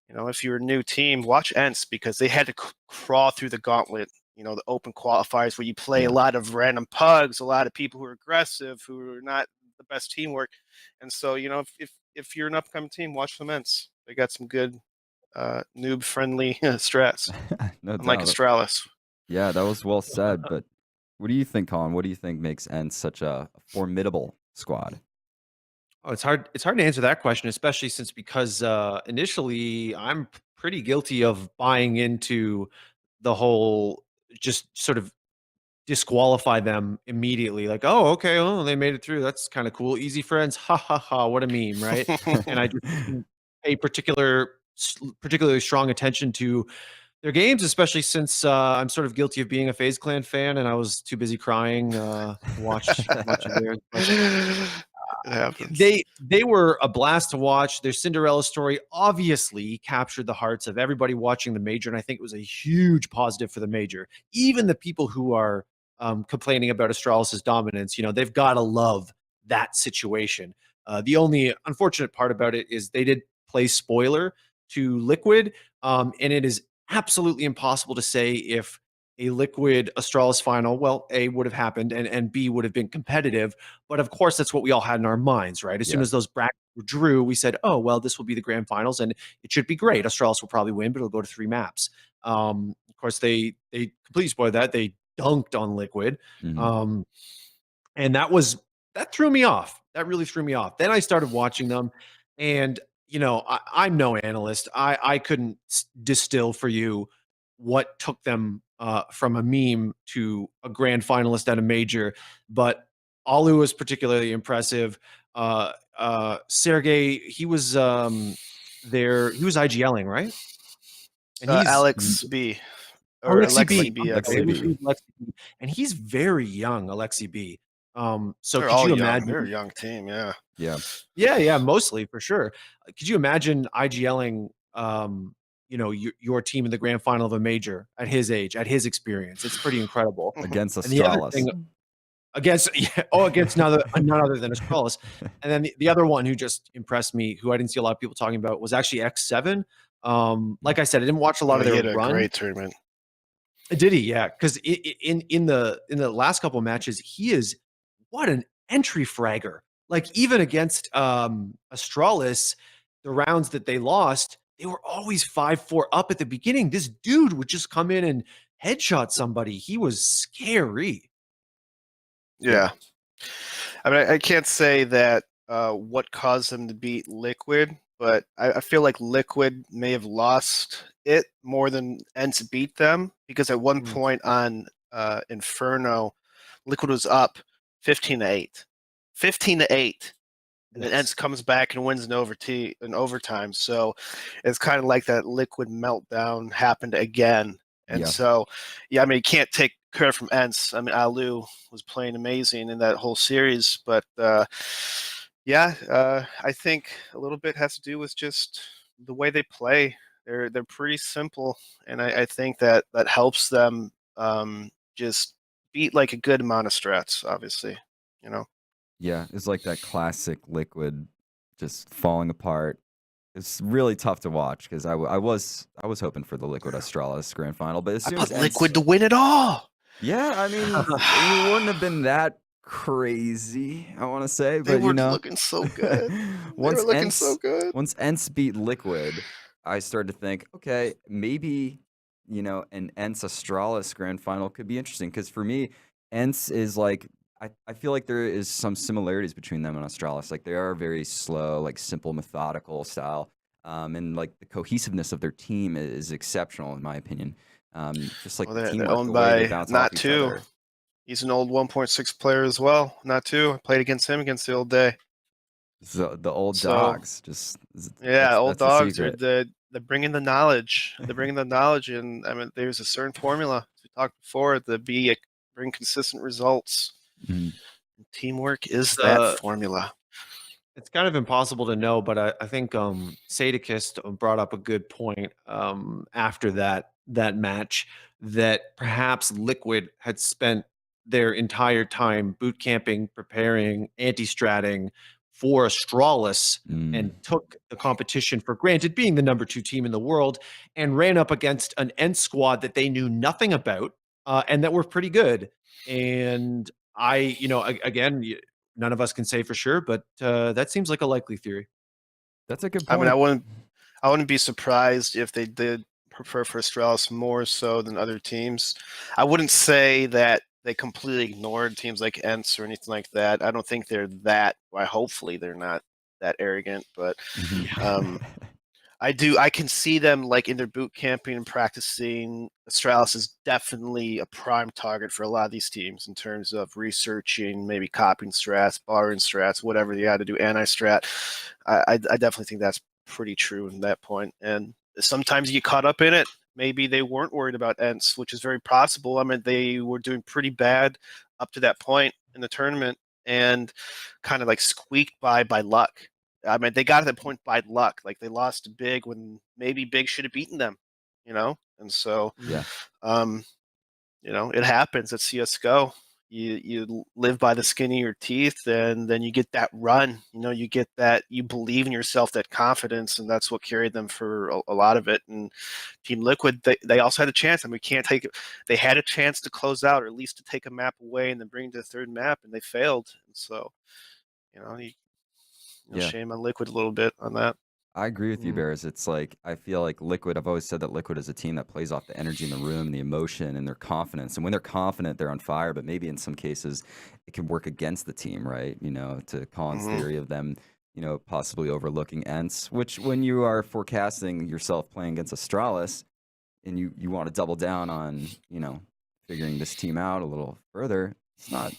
you know, if you're a new team, watch ENCE, because they had to crawl through the gauntlet. You know, the open qualifiers where you play a lot of random pugs, a lot of people who are aggressive, who are not the best teamwork. And so, you know, if you're an upcoming team, watch some ENCE. They got some good noob-friendly strats, No unlike doubt. Astralis. Yeah, that was well said. But what do you think, Colin? What do you think makes ENCE such a formidable squad? Oh, it's hard. It's hard to answer that question, especially because initially I'm pretty guilty of buying into the whole just sort of disqualify them immediately. Like, oh, okay, oh, they made it through. That's kind of cool. Easy friends. Ha ha ha. What a meme, right? And I just didn't pay particularly strong attention to their games, especially since I'm sort of guilty of being a FaZe Clan fan, and I was too busy crying to watch much of theirs. But It happens. they were a blast to watch. Their Cinderella story obviously captured the hearts of everybody watching the major, and I think it was a huge positive for the major. Even the people who are complaining about Astralis' dominance, you know, they've got to love that situation. The only unfortunate part about it is they did play spoiler to Liquid, and it is absolutely impossible to say if a Liquid Astralis final, well, A, would have happened, and B, would have been competitive. But of course, that's what we all had in our minds, right? As soon as those brackets were drew, we said, oh, well, this will be the grand finals, and it should be great. Astralis will probably win, but it'll go to 3 maps. Of course, they completely spoiled that. They dunked on Liquid. Mhm. And that threw me off. That really threw me off. Then I started watching them, and you know, I'm no analyst. I couldn't distill for you what took them from a meme to a grand finalist at a major, but Alu was particularly impressive. Sergey, he was there. He was IGLing, right? And he's Alex B. Or Alexi Alexi B. B, I Alexi believe. B. Alexi B. And he's very young, Alexi B. So They're could all you young. imagine? They're a young team, yeah. Yeah. Yeah, mostly for sure. Could you imagine IGLing, you know, your team in the grand final of a major at his age, at his experience? It's pretty incredible. Against And the other Astralis. thing against against none other than Astralis. And then the other one who just impressed me, who I didn't see a lot of people talking about, was actually X7. Like I said, I didn't watch a lot of He their had a run. great tournament. Did he? Yeah, because in the last couple of matches, he is what an entry fragger. Like even against Astralis, the rounds that they lost, they were always 5-4 up at the beginning. This dude would just come in and headshot somebody. He was scary. Yeah. I mean, I can't say that what caused them to beat Liquid, but I feel like Liquid may have lost it more than ENCE beat them, because at one point on Inferno, Liquid was up 15-8. 15-8. And then ENCE comes back and wins in overtime. So it's kind of like that Liquid meltdown happened again. And so, yeah, I mean, you can't take credit from ENCE. I mean, Alu was playing amazing in that whole series, but Yeah, I think a little bit has to do with just the way they play. They're pretty simple, and I think that helps them just beat like a good amount of strats. Obviously, you know. Yeah, it's like that classic Liquid just falling apart. It's really tough to watch because I was hoping for the Liquid Astralis grand final, but as I soon as put Liquid to win it all. yeah, I mean, it wouldn't have been that crazy, I want to say, They but were looking so good. They were looking so good. once ENCE beat Liquid, I started to think, okay, maybe an ENCE Astralis grand final could be interesting because for me, ENCE is like I feel like there is some similarities between them and Astralis. Like they are very slow, like simple, methodical style, and like the cohesiveness of their team is exceptional in my opinion. Just like Well, the they're teamwork, owned the way they by bounce not off each two. other. He's an old 1.6 player as well. Not two. I played against him against the old day. The old So dogs, yeah, old that's the dogs are secret. they're bringing the knowledge. They're bringing the knowledge, and I mean, there's a certain formula as we talked before to bring consistent results. Mhm. Teamwork is It's, that formula. It's kind of impossible to know, but I think Sadikist brought up a good point after that match that perhaps Liquid had spent their entire time boot camping, preparing, anti-stratting for Astralis and Mm. took the competition for granted, being the number 2 team in the world, and ran up against an ENCE squad that they knew nothing about and that were pretty good. And again, none of us can say for sure, but that seems like a likely theory. That's a good I mean, point. I wouldn't be surprised if they did prefer for Astralis more so than other teams. I wouldn't say that they completely ignored teams like ENCE or anything like that. I don't think they're that. Well, hopefully, they're not that arrogant. But Mhm. I can see them like in their boot camping and practicing. Astralis is definitely a prime target for a lot of these teams in terms of researching, maybe copying strats, borrowing strats, whatever they had to do, anti-strat. I definitely think that's pretty true in that point. And sometimes you get caught up in it. Maybe they weren't worried about ENCE, which is very possible. I mean, they were doing pretty bad up to that point in the tournament and kind of like squeaked by luck. I mean, they got to that point by luck. Like they lost to Big when maybe Big should have beaten them, you know. And so, Yeah. um, it happens at CS:GO. You live by the skin of your teeth, and then you get that run. You get that you believe in yourself, that confidence, and that's what carried them for a lot of it. And Team Liquid, they also had a chance. I mean, we can't take it. They had a chance to close out, or at least to take a map away and then bring to the third map, and they failed. And so, Yeah. shame on Liquid a little bit on that. I agree with you, Mm. Bears. It's like I feel like Liquid. I've always said that Liquid is a team that plays off the energy in the room, the emotion, and their confidence. And when they're confident, they're on fire. But maybe in some cases, it can work against the team, right? To Colin's Mhm. theory of them, possibly overlooking ENCE. Which, when you are forecasting yourself playing against Astralis, and you want to double down on, figuring this team out a little further, it's not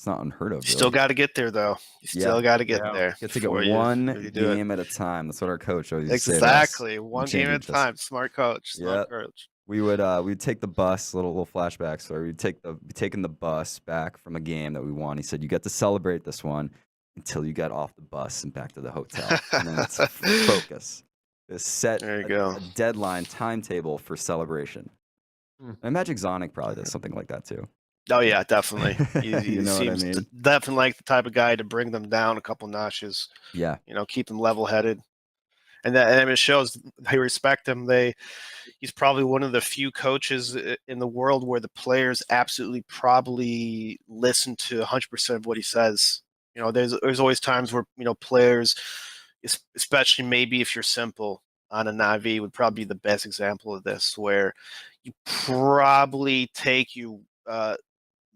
unheard of, Still really. got to get there, though. You Yeah. still got to get Yeah. there You have to get before you one do it. game at a time. That's what our coach always used to say to us Exactly. in One game at a championships. time. Smart coach. Yeah. Smart coach. We'd take the bus, little flashback story. We'd be taking the bus back from a game that we won. He said, "You get to celebrate this one until you get off the bus and back to the hotel, and then it's focus. Just set There you go. a deadline timetable for celebration." Hmm. And Magic Zonic probably does something like that too. Oh yeah, definitely. He You know what I seems mean? definitely like the type of guy to bring them down a couple notches. Yeah. Keep them level-headed, and it shows they respect him. He's probably one of the few coaches in the world where the players absolutely probably listen to 100% of what he says. There's always times where players, especially maybe if you're simple on a Navi, would probably be the best example of this, where you probably take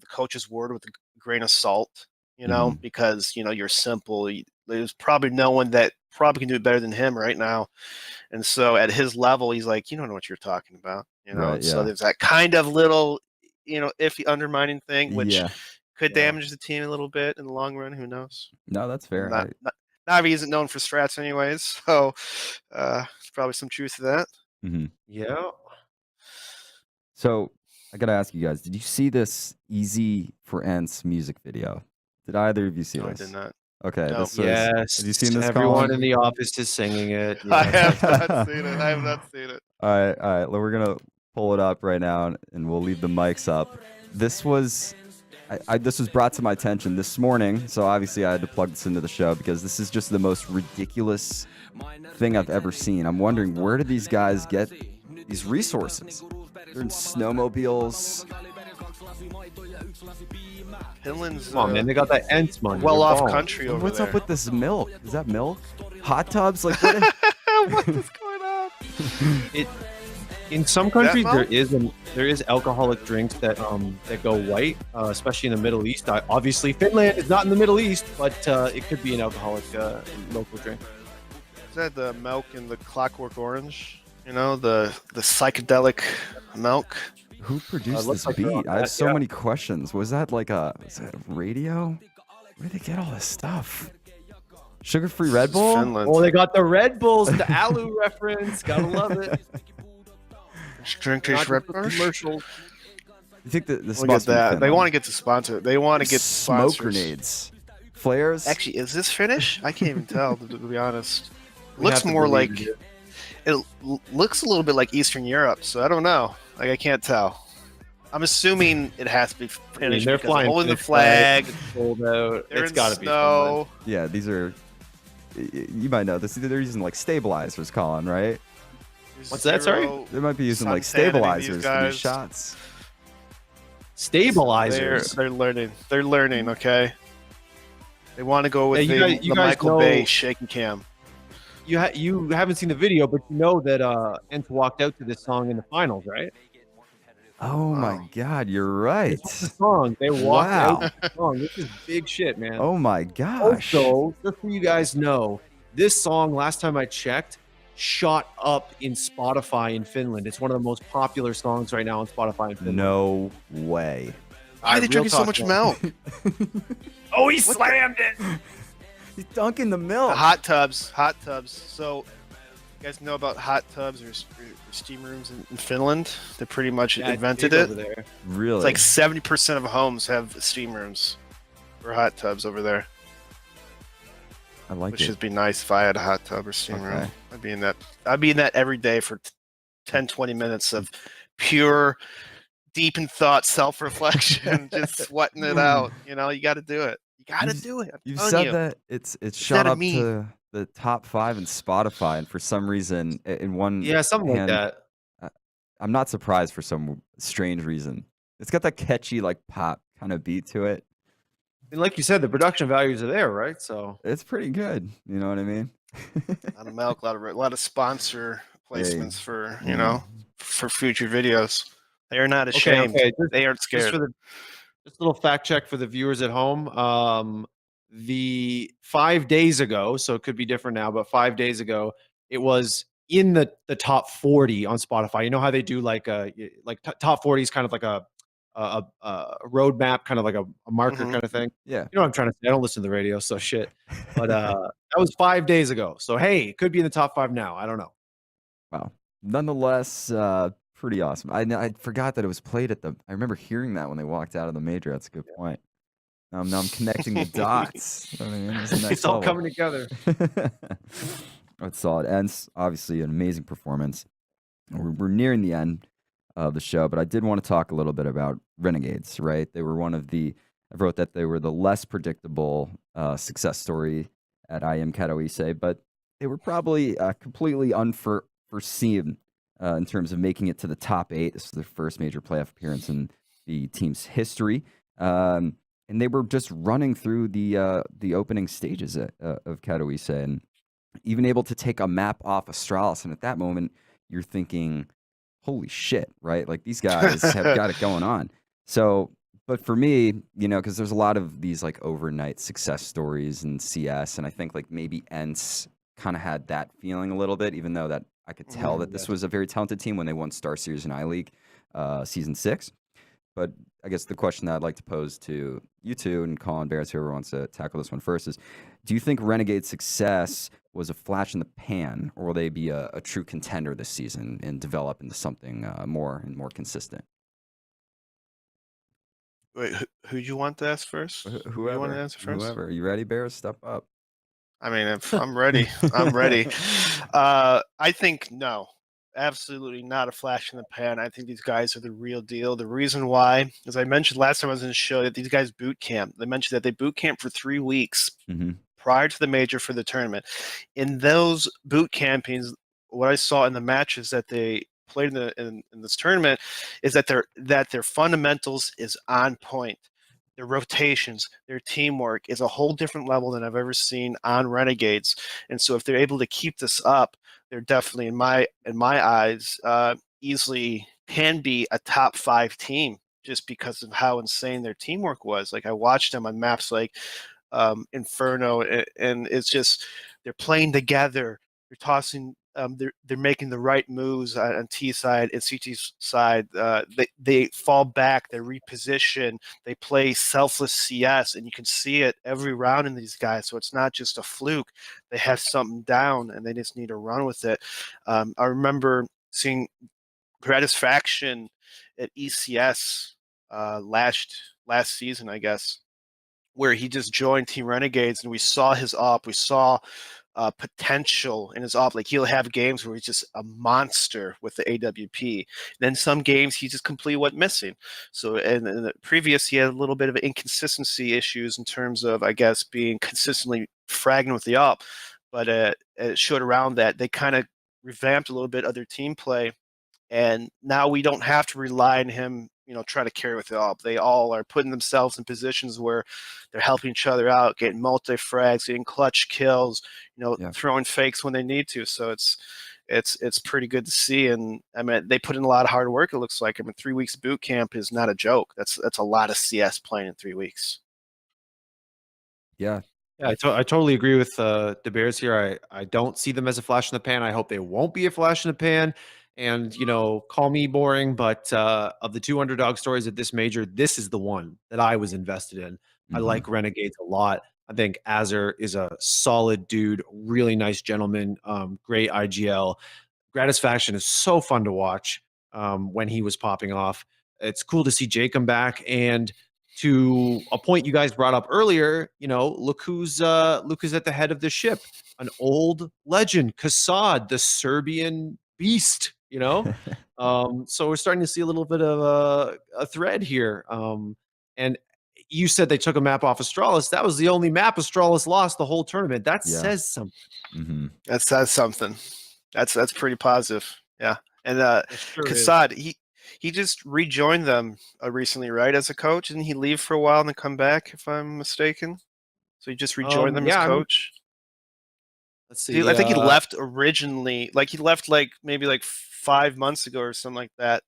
the coach's word with a grain of salt, Mhm. because you're simple. There's probably no one that probably can do it better than him right now. And so at his level, he's like, you don't know what you're talking about, Right. And so Yeah. there's that kind of little, iffy undermining thing, which Yeah. could Yeah. damage the team a little bit in the long run. Who knows? No, that's fair. Navi isn't known for strats anyways, so there's probably some truth to that. Mhm. Yeah. So I gotta ask you guys: did you see this "Easy for ENCE" music video? Did either of you see No, I this? did not. Okay, No. this was. Yes. Have you seen this? Everyone Colin? in the office is singing it. I Yeah. have not seen it. I have not seen it. All right. Well, we're gonna pull it up right now, and we'll leave the mics up. This was, this was brought to my attention this morning, so obviously I had to plug this into the show because this is just the most ridiculous thing I've ever seen. I'm wondering, where do these guys get these resources? They're in snowmobiles. Finland's Come on, man. They got that ENCE money. well They're off balling. country over What's there. up with this milk? Is that milk? Hot tubs? Like what? What is going on? In some countries, milk? there is alcoholic drinks that go white, especially in the Middle East. Obviously, Finland is not in the Middle East, but it could be an alcoholic local drink. Is that the milk in the Clockwork Orange? You know, the psychedelic milk. Who produced looks this like they're beat? on I have that, so yeah. many questions. Was that like a radio? Where did they get all this stuff? Sugar-free Red Bull? Finland. Oh, they got the Red Bulls, the Alu reference. Gotta love it. Drink Not taste Red just the Bull. commercials. You think that this Look at must be that. They Finland? want to get to sponsor. They want to get smoke sponsors. grenades, flares. Actually, is this Finnish? I can't even tell, to be honest. We Looks have to more believe like it. looks a little bit like Eastern Europe, so I don't know. Like I can't tell. I'm assuming it has to be I mean, Finnish they're because they're flying holding the Finnish flag, flag. it's sold out. They're It's in got to be snow. Yeah, these are. You might know this. They're using like stabilizers, Colin, right? There's What's that, sorry? zero They might be using like sun tan in these stabilizers for these guys. shots. Stabilizers. They're learning. They're learning. Okay. They want to go with Yeah, you the guys Michael know- Bay shaking cam. You haven't seen the video, but you know that ENCE walked out to this song in the finals, right? Oh my God, you're right. The song they walked Wow. out to the song. This is big shit, man. Oh my gosh. Also, just so you guys know, this song last time I checked shot up in Spotify in Finland. It's one of the most popular songs right now on Spotify in Finland. No way. Why are they Real drinking so talk, much man. milk? Oh, he slammed it. He's dunking the The milk. hot tubs. Hot tubs. So, you guys know about hot tubs or steam rooms in Finland? They pretty much Yeah, it's invented big it. over there. Really? It's like 70% of homes have steam rooms or hot tubs over there. I like Which it. would be nice if I had a hot tub or steam room. Okay. I'd be in that. I'd be in that every day for 10, 20 minutes of pure, deep in thought, self-reflection, just sweating it out. You know, you got to do it. You got to You've- do it. I'm You've telling said you. that it's that shot a up meme? to the top 5 in Spotify, and for some reason, in one Yeah, something like hand, that. I'm not surprised for some strange reason. It's got that catchy like pop kind of beat to it. And like you said, the production values are there, right? So It's pretty good. You know what I mean? A lot of milk, a lot of sponsor placements for you Mm. know for future videos. They are not ashamed. okay. They aren't Just scared. for the just a little fact check for the viewers at home. The 5 days ago, so it could be different now, but 5 days ago, it was in the top 40 on Spotify. You know how they do like top 40 is kind of like a roadmap, kind of like a marker Mhm. kind of thing. Yeah. You know what I'm trying to say? I don't listen to the radio, so shit. But that was 5 days ago. So hey, it could be in the top 5 now. I don't know. Wow. Nonetheless, pretty awesome. I forgot that it was played at the. I remember hearing that when they walked out of the major. That's a good point. Now I'm connecting the dots. I mean, it's a next It's all level. coming together. That's solid. ENCE, obviously an amazing performance. We're nearing the end of the show, but I did want to talk a little bit about Renegades, right? They were one of the, I wrote that they were the less predictable success story at IM Katowice, but they were probably completely unforeseen in terms of making it to the top 8. This is their first major playoff appearance in the team's history. And they were just running through the opening stages of Katowice and even able to take a map off Astralis. And at that moment, you're thinking, holy shit, right? Like these guys have got it going on. So, but for me, you know, because there's a lot of these like overnight success stories in CS, and I think like maybe ENCE kind of had that feeling a little bit, even though that I could tell that this was a very talented team when they won Star Series in I-League Season 6. But I guess the question that I'd like to pose to you two and Colin, Bears, whoever wants to tackle this one first is, do you think Renegade's success was a flash in the pan, or will they be a true contender this season and develop into something more consistent? Wait, who you want to ask first? Who you want to Whoever, answer first? whoever. You ready, Bears? Step up. I mean, if I'm ready, I'm ready. I think no, absolutely not a flash in the pan. I think these guys are the real deal. The reason why, as I mentioned last time I was in the show, that these guys boot camp. They mentioned that they boot camp for 3 weeks Mm-hmm. prior to the major for the tournament. In those boot campings, what I saw in the matches that they played in this tournament is that their fundamentals is on point. Their rotations, their teamwork is a whole different level than I've ever seen on Renegades. And so if they're able to keep this up, they're definitely in my eyes easily can be a top 5 team just because of how insane their teamwork was. Like I watched them on maps like Inferno, and it's just they're playing together. They're tossing. They're making the right moves on T side and CT side. They fall back. They reposition. They play selfless CS, and you can see it every round in these guys. So it's not just a fluke. They have something down, and they just need to run with it. I remember seeing Gratisfaction at ECS last season, I guess, where he just joined Team Renegades, and we saw his op. We saw potential in his op. Like he'll have games where he's just a monster with the AWP. Then some games he just completely went missing. So in the previous, he had a little bit of inconsistency issues in terms of, I guess, being consistently fragging with the op. But it showed around that they kind of revamped a little bit of their team play. And now we don't have to rely on him, try to carry with it all. They all are putting themselves in positions where they're helping each other out, getting multi-frags, getting clutch kills, throwing fakes when they need to. So it's pretty good to see. And I mean, they put in a lot of hard work, it looks like. I mean, 3 weeks boot camp is not a joke. That's a lot of CS playing in 3 weeks. Yeah. Yeah, I totally agree with DaBears here. I don't see them as a flash in the pan. I hope they won't be a flash in the pan. And, call me boring, but of the 2 underdog stories at this major, this is the one that I was invested in. I Mhm. like Renegades a lot. I think Azur is a solid dude, really nice gentleman, great IGL. Gratisfaction is so fun to watch when he was popping off. It's cool to see Jake come back. And to a point you guys brought up earlier, look who's at the head of the ship, an old legend, Kasad, the Serbian beast. So we're starting to see a little bit of a thread here. And you said they took a map off Astralis. That was the only map Astralis lost the whole tournament. That Yeah. says something. Mm-hmm. That says something. That's pretty positive. Yeah. And Sure Kasad, he just rejoined them recently, right, as a coach. Didn't he leave for a while and then come back, if I'm mistaken? So he just rejoined them as coach. Let's see. I think he left originally. Like he left maybe 5 months ago or something like that.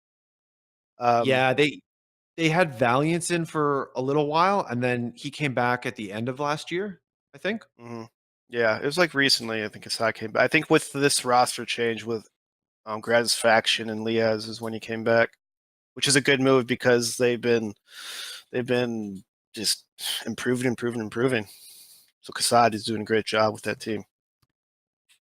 Yeah, they had Valiance in for a little while, and then he came back at the end of last year, I think. Mm-hmm. Yeah, it was recently. I think Kasad came back. I think with this roster change with Gratisfaction and Liaz is when he came back, which is a good move because they've been just improving. So Kasad is doing a great job with that team.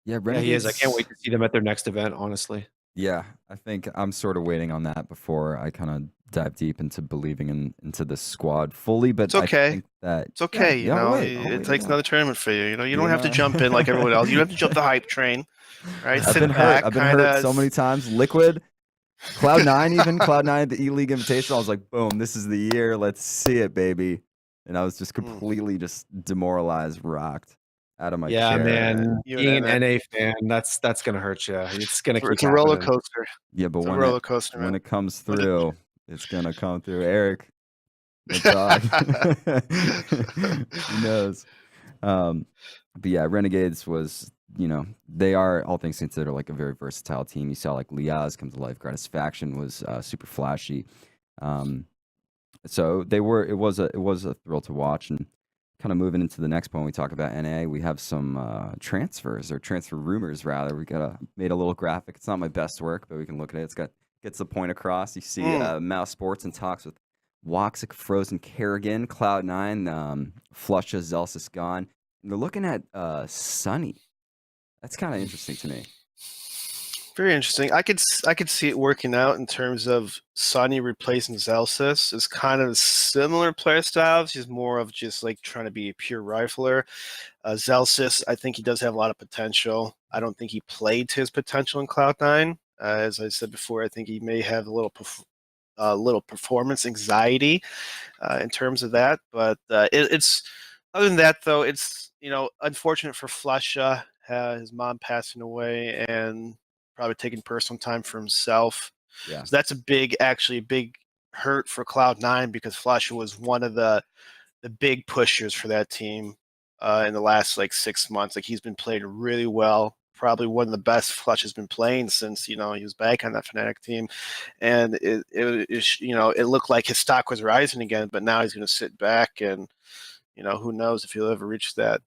Yeah, Yeah, he is. I can't Renegades- wait to see them at their next event, honestly. Yeah, I think I'm sort of waiting on that before I kind of dive deep into believing into the squad fully. But It's okay. I think that It's okay. Yeah, I'll wait, it takes yeah. another tournament for you. You don't have to jump in like everyone else. You don't have to jump the hype train. Right? I've Sit been back, hurt. I've been hurt so many times. Liquid, Cloud9, even Cloud9 at the E-League Invitational. I was like, boom, this is the year. Let's see it, baby. And I was just completely just demoralized, rocked out of my chair. Yeah, man. You Being and an NA fan, that's gonna hurt you. It's gonna keep It's a roller happening. coaster. Yeah, but It's a when roller coaster, when man. it comes through, it's gonna come through. Erik, the dog. He knows. But yeah, Renegades was, they are, all things considered, like a very versatile team. You saw like Liaz come to life. Gratisfaction was super flashy. So it was a thrill to watch. And kind of moving into the next point, we talk about NA. We have some transfers, or transfer rumors rather. We made a little graphic. It's not my best work, but we can look at it. Gets the point across. You see Mouse Sports in talks with Woxic, Frozen Kerrigan, Cloud9, Flusha, Zelsis gone. And they're looking at Sunny. That's kind of interesting to me. Very interesting. I could see it working out in terms of Sonny replacing Zelsis. It's kind of similar player styles. He's more of just like trying to be a pure rifler. Zelsis, I think he does have a lot of potential. I don't think he played to his potential in Cloud9. As I said before, I think he may have a little performance anxiety in terms of that. But it's other than that, though, it's unfortunate for Flusha, his mom passing away, and probably taking personal time for himself. Yeah. So that's actually a big hurt for Cloud9 because Flusha was one of the big pushers for that team in the last like 6 months. Like he's been playing really well. Probably one of the best Flush has been playing since he was back on that Fnatic team, and it looked like his stock was rising again. But now he's going to sit back, and who knows if he'll ever reach that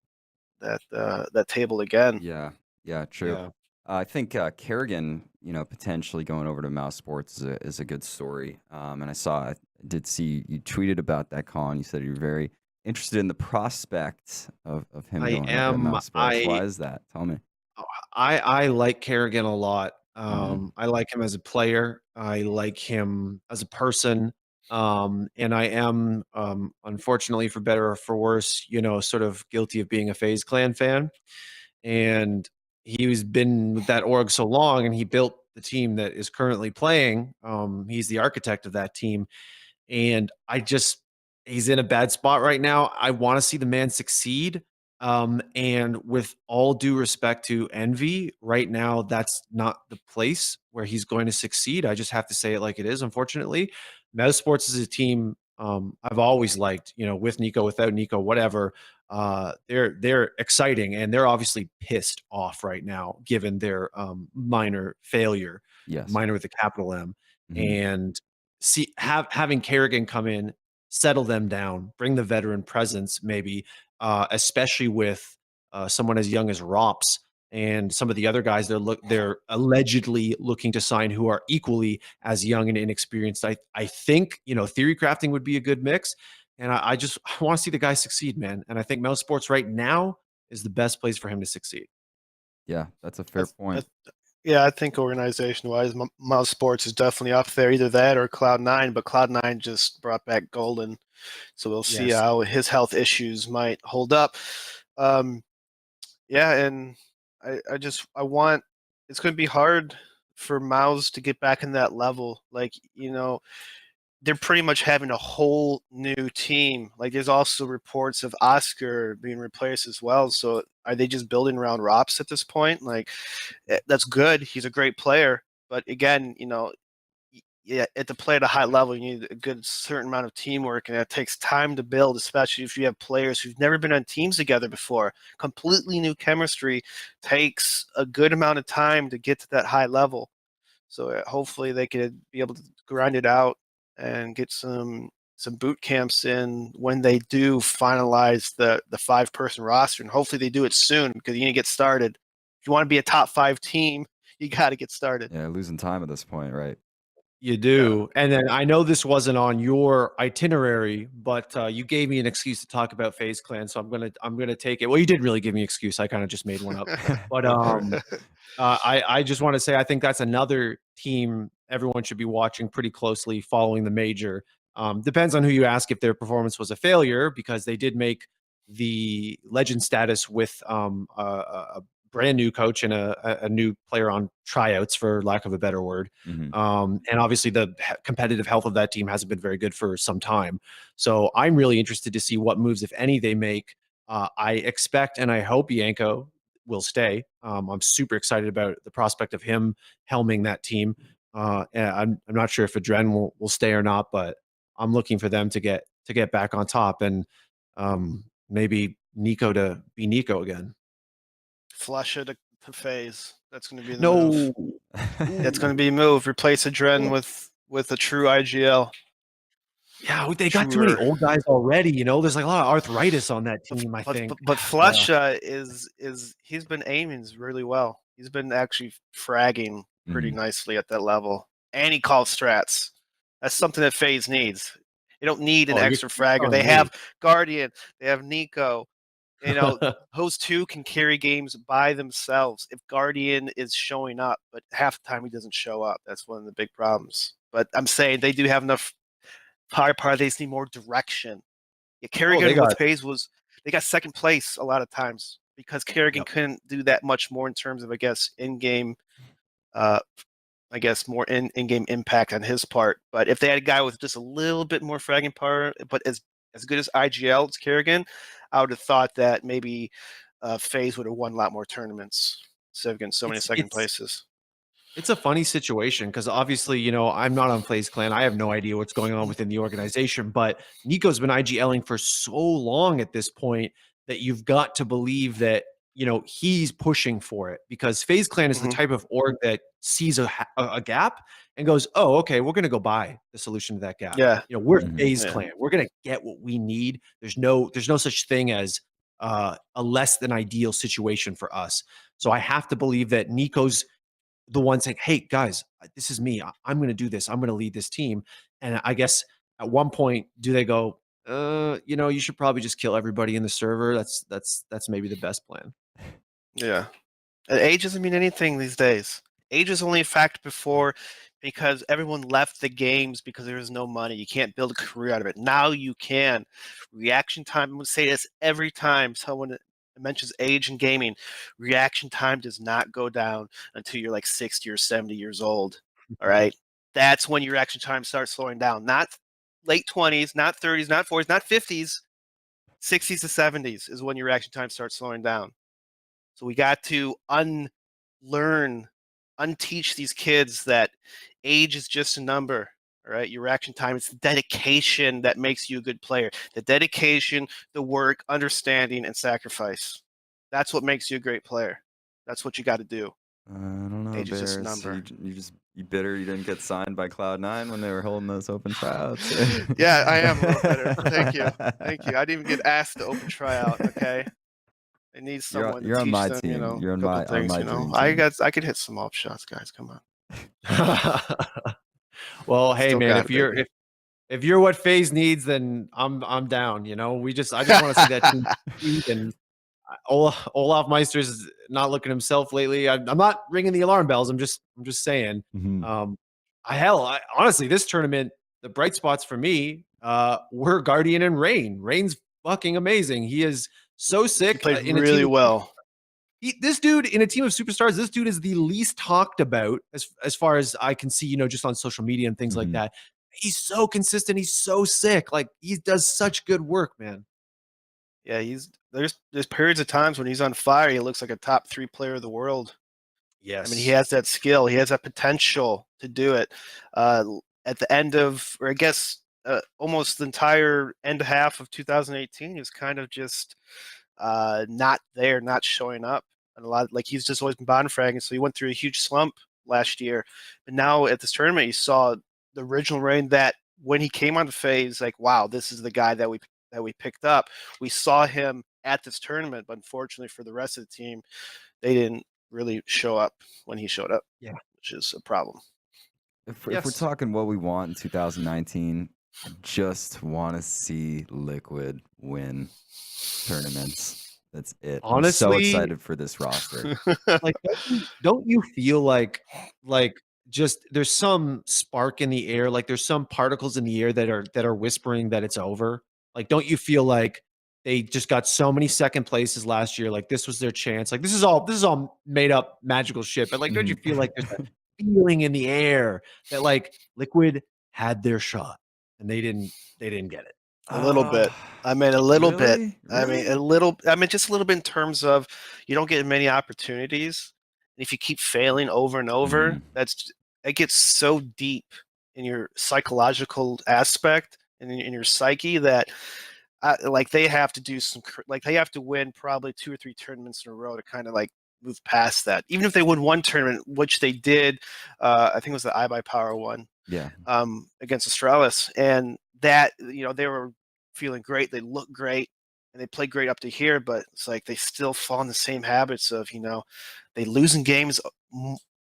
table again. Yeah, true. Yeah. I think Kerrigan, potentially going over to Mouse Sports is a good story. And I did see you tweeted about that, Colin. You said you're very interested in the prospect of him I going over to am. Mouse Sports. Why is that? Tell me. I like Kerrigan a lot. Mhm. I like him as a player. I like him as a person. And I am, unfortunately, for better or for worse, sort of guilty of being a FaZe Clan fan. And he's been with that org so long, and he built the team that is currently playing. He's the architect of that team. And he's in a bad spot right now. I want to see the man succeed. And with all due respect to Envy, right now, that's not the place where he's going to succeed. I just have to say it like it is, unfortunately. Metasports is a team I've always liked, with Nico, without Nico, whatever. They're exciting, and they're obviously pissed off right now, given their minor failure, Yes. minor with a capital M. Mhm. And having Kerrigan come in, settle them down, bring the veteran presence, maybe, especially with someone as young as Rops and some of the other guys they're allegedly looking to sign who are equally as young and inexperienced. I think theory crafting would be a good mix, and I want to see the guy succeed, man. And I think Mouse Sports right now is the best place for him to succeed. Yeah, that's a fair point. Yeah, I think organization-wise, Mouse Sports is definitely up there, either that or Cloud9. But Cloud9 just brought back Golden, so we'll see Yes. how his health issues might hold up. Yeah, and I want. It's going to be hard for Mouse to get back in that level. Like they're pretty much having a whole new team. Like there's also reports of Oscar being replaced as well. So are they just building around Rops at this point? Like that's good. He's a great player, but again, to play at a high level, you need a good certain amount of teamwork, and it takes time to build, especially if you have players who've never been on teams together before. Completely new chemistry takes a good amount of time to get to that high level. So hopefully they could be able to grind it out and get some boot camps in when they do finalize the 5-person roster, and hopefully they do it soon because you need to get started. If you want to be a top 5 team, you got to get started. Yeah, losing time at this point, right? You do. And then I know this wasn't on your itinerary, but you gave me an excuse to talk about FaZe Clan, so I'm gonna take it. Well, you did really give me an excuse. I kind of just made one up. But I just want to say I think that's another team everyone should be watching pretty closely following the major. Depends on who you ask if their performance was a failure, because they did make the legend status with a brand new coach and a new player on tryouts, for lack of a better word. Mhm. And obviously the competitive health of that team hasn't been very good for some time. So I'm really interested to see what moves, if any, they make. I expect and I hope Yanko will stay. I'm super excited about the prospect of him helming that team. And I'm not sure if Adren will stay or not, but I'm looking for them to get back on top, and maybe Nico to be Nico again. Flush it to FaZe. That's going to be the No. move. That's going to be a move. Replace Adren with a true IGL. Yeah, they got too many Sure. old guys already. There's like a lot of arthritis on that team, I think. But Flush is he's been aiming really well. He's been actually fragging pretty Mhm. nicely at that level, and he calls strats. That's something that FaZe needs. They don't need an Oh, extra you're fragger. telling They me. have Guardian. They have Nico. You know, those two can carry games by themselves if Guardian is showing up, but half the time he doesn't show up. That's one of the big problems. But I'm saying they do have enough firepower. They just need more direction. Yeah, Kerrigan with FaZe they got second place a lot of times because Kerrigan couldn't do that much more in terms of, I guess, in-game more in-game impact on his part. But if they had a guy with just a little bit more fragging power, but as good as IGL, it's Kerrigan, I would have thought that maybe FaZe would have won a lot more tournaments instead of getting so many second places. It's a funny situation because obviously, you know, I'm not on FaZe Clan. I have no idea what's going on within the organization, but Nico's been IGLing for so long at this point that you've got to believe that, you know, he's pushing for it because FaZe Clan is the type of org that sees a gap and goes, oh, okay, we're going to go buy the solution to that gap. Yeah. You know, we're FaZe Clan. We're going to get what we need. There's no such thing as a less than ideal situation for us. So I have to believe that Nico's the one saying, hey, guys, this is me. I'm going to do this. I'm going to lead this team. And I guess at one point, do they go, you know, you should probably just kill everybody in the server. That's maybe the best plan. Yeah. And age doesn't mean anything these days. Age was only a fact before because everyone left the games because there was no money. You can't build a career out of it. Now you can. Reaction time, I'm going to say this every time someone mentions age in gaming. Reaction time does not go down until you're like 60 or 70 years old. All right. That's when your reaction time starts slowing down. Not late 20s, not 30s, not 40s, not 50s. 60s to 70s is when your reaction time starts slowing down. So we got to unteach these kids that age is just a number. All right, your reaction time is the dedication that makes you a good player. The dedication, the work, understanding, and sacrifice. That's what makes you a great player. That's what you got to do. I don't know, Age is just a Bears. number. You bitter you didn't get signed by Cloud9 when they were holding those open tryouts. Yeah, I am a little bitter. Thank you. Thank you. I didn't even get asked to open tryout, okay? They need someone to You're on teach my them, team. you know, You're a on couple my things, you know. dream team. I could hit some off shots, guys. Come on. Well, hey Still man, got it, if you're what FaZe needs, then I'm down. You know, I just want to see that team succeed. And Olaf Meister's not looking himself lately. I'm not ringing the alarm bells. I'm just saying. Honestly, this tournament, the bright spots for me were Guardian and Rain. Rain's fucking amazing. He is so sick. He played in a really team well. This dude in a team of superstars, this dude is the least talked about as far as I can see, you know, just on social media and things like that. He's so consistent. He's so sick. Like he does such good work, man. Yeah, there's periods of times when he's on fire. He looks like a top 3 player of the world. Yes. I mean, he has that skill. He has that potential to do it. At the end of, or I guess almost the entire end half of 2018, he was kind of just not there, not showing up. And a lot, like he's just always been bottom fragging. So he went through a huge slump last year. But now at this tournament, you saw the original Rain that when he came on the FaZe, like, wow, this is the guy that we picked up. We saw him at this tournament, but unfortunately for the rest of the team, they didn't really show up when he showed up. Yeah, which is a problem. If we're talking what we want in 2019, I just want to see Liquid win tournaments. That's it. Honestly, I'm so excited for this roster. Like, don't you feel like just there's some spark in the air, like there's some particles in the air that are whispering that it's over? Like, don't you feel like they just got so many second places last year? Like this was their chance. Like this is all made up magical shit. But like, don't you feel like there's that feeling in the air that like Liquid had their shot and they didn't get it? A little bit. I mean, a little bit. Really? I mean, a little. I mean, just a little bit in terms of you don't get many opportunities. And if you keep failing over and over, it gets so deep in your psychological aspect and in your psyche that, like, they have to do they have to win probably 2 or 3 tournaments in a row to kind of like move past that. Even if they win one tournament, which they did, I think it was the iBuyPower one. Yeah. Against Astralis, and that, you know, they were feeling great, they looked great, and they played great up to here, but it's like they still fall in the same habits of, you know, they lose in games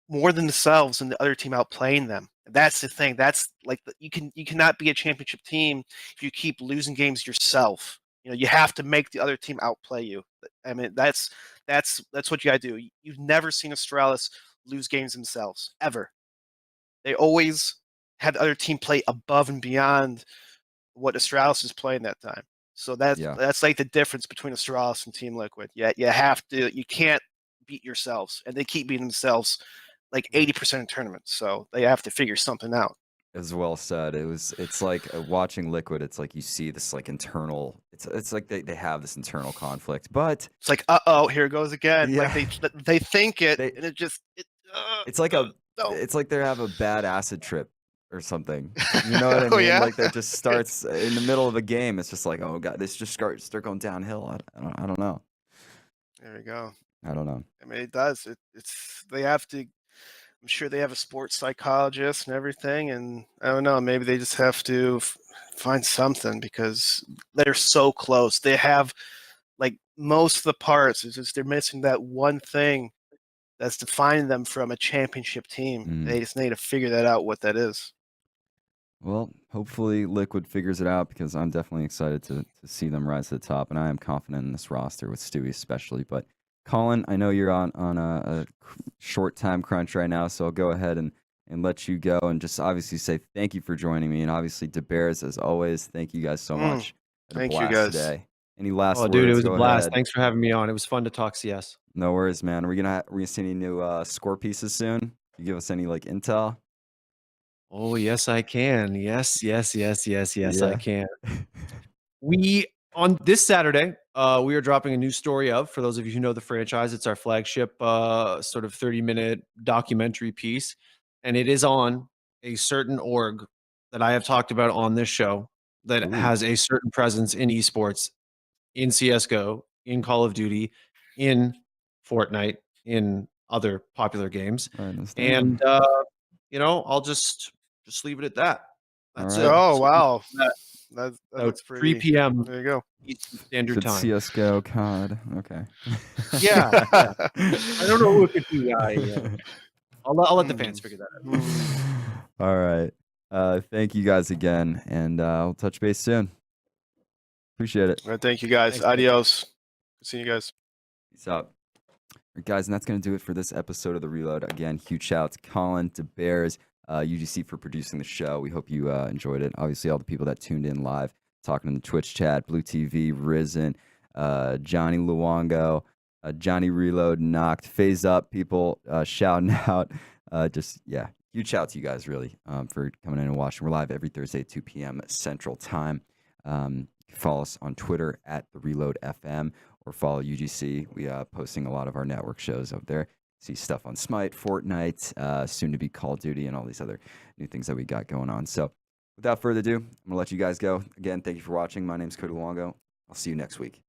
more than themselves and the other team outplaying them. That's the thing. That's like you cannot be a championship team if you keep losing games yourself. You know, you have to make the other team outplay you. I mean, that's what you got to do. You've never seen Astralis lose games themselves ever. They always had the other team play above and beyond what Astralis is playing that time. So that's like the difference between Astralis and Team Liquid. Yeah, you can't beat yourselves, and they keep beating themselves like 80% of tournaments. So they have to figure something out. As well said. It's like watching Liquid. It's like you see this like internal. It's like they have this internal conflict, but it's like here it goes again. Yeah. Like they think it, They- and it's like no. it's like they have a bad acid trip or something. You know what I Oh, mean? yeah? Like they just starts in the middle of a game. It's just like, oh god, this just start going downhill. I don't know. There we go. I don't know. I mean, it does. It's they have to. I'm sure they have a sports psychologist and everything, and I don't know. Maybe they just have to find something because they're so close. They have like most of the parts. It's just they're missing that one thing that's defining them from a championship team. They just need to figure that out. What that is. Well, hopefully Liquid figures it out because I'm definitely excited to see them rise to the top, and I am confident in this roster with Stewie especially. But Colin, I know you're on a short time crunch right now, so I'll go ahead and let you go and just obviously say thank you for joining me, and obviously DaBears, as always, thank you guys so much. Had a Thank you, blast guys. today. Any last Oh, words? dude, it was a Go blast. ahead. Thanks for having me on. It was fun to talk CS. No worries, man. Are we gonna see any new score pieces soon? You give us any like intel? Oh, yes, I can. Yes, I Yeah. can. We on this Saturday, we are dropping a new story of, for those of you who know the franchise, it's our flagship sort of 30-minute documentary piece, and it is on a certain org that I have talked about on this show that Ooh. has a certain presence in esports, in CS:GO, in Call of Duty, in Fortnite, in other popular games. Writing this down. And you know, I'll just leave it at that. That's All it. right. Oh So wow, that- that so looks 3 pretty. p.m. There you go. Eastern Standard Should Time. CS:GO COD. Okay. Yeah. I don't know who it could be. I'll let the fans figure that out. All right. Thank you guys again, and I'll touch base soon. Appreciate it. All right, thank you guys. Thanks, man. Adios. See you guys. Peace out. All right, guys, and that's going to do it for this episode of The Reload. Again, huge shout out to Colin, DaBears, UGC for producing the show. We hope you enjoyed it. Obviously, all the people that tuned in live, talking in the Twitch chat, Blue TV, Risen, Johnny Luongo, Johnny Reload, Knocked, Phase Up, people shouting out. Huge shout out to you guys, really, for coming in and watching. We're live every Thursday at 2 p.m. Central Time. You can follow us on Twitter at The Reload FM, or follow UGC. We posting a lot of our network shows up there. See stuff on Smite, Fortnite, soon to be Call of Duty, and all these other new things that we got going on. So without further ado, I'm going to let you guys go. Again, thank you for watching. My name's Cody Luongo. I'll see you next week.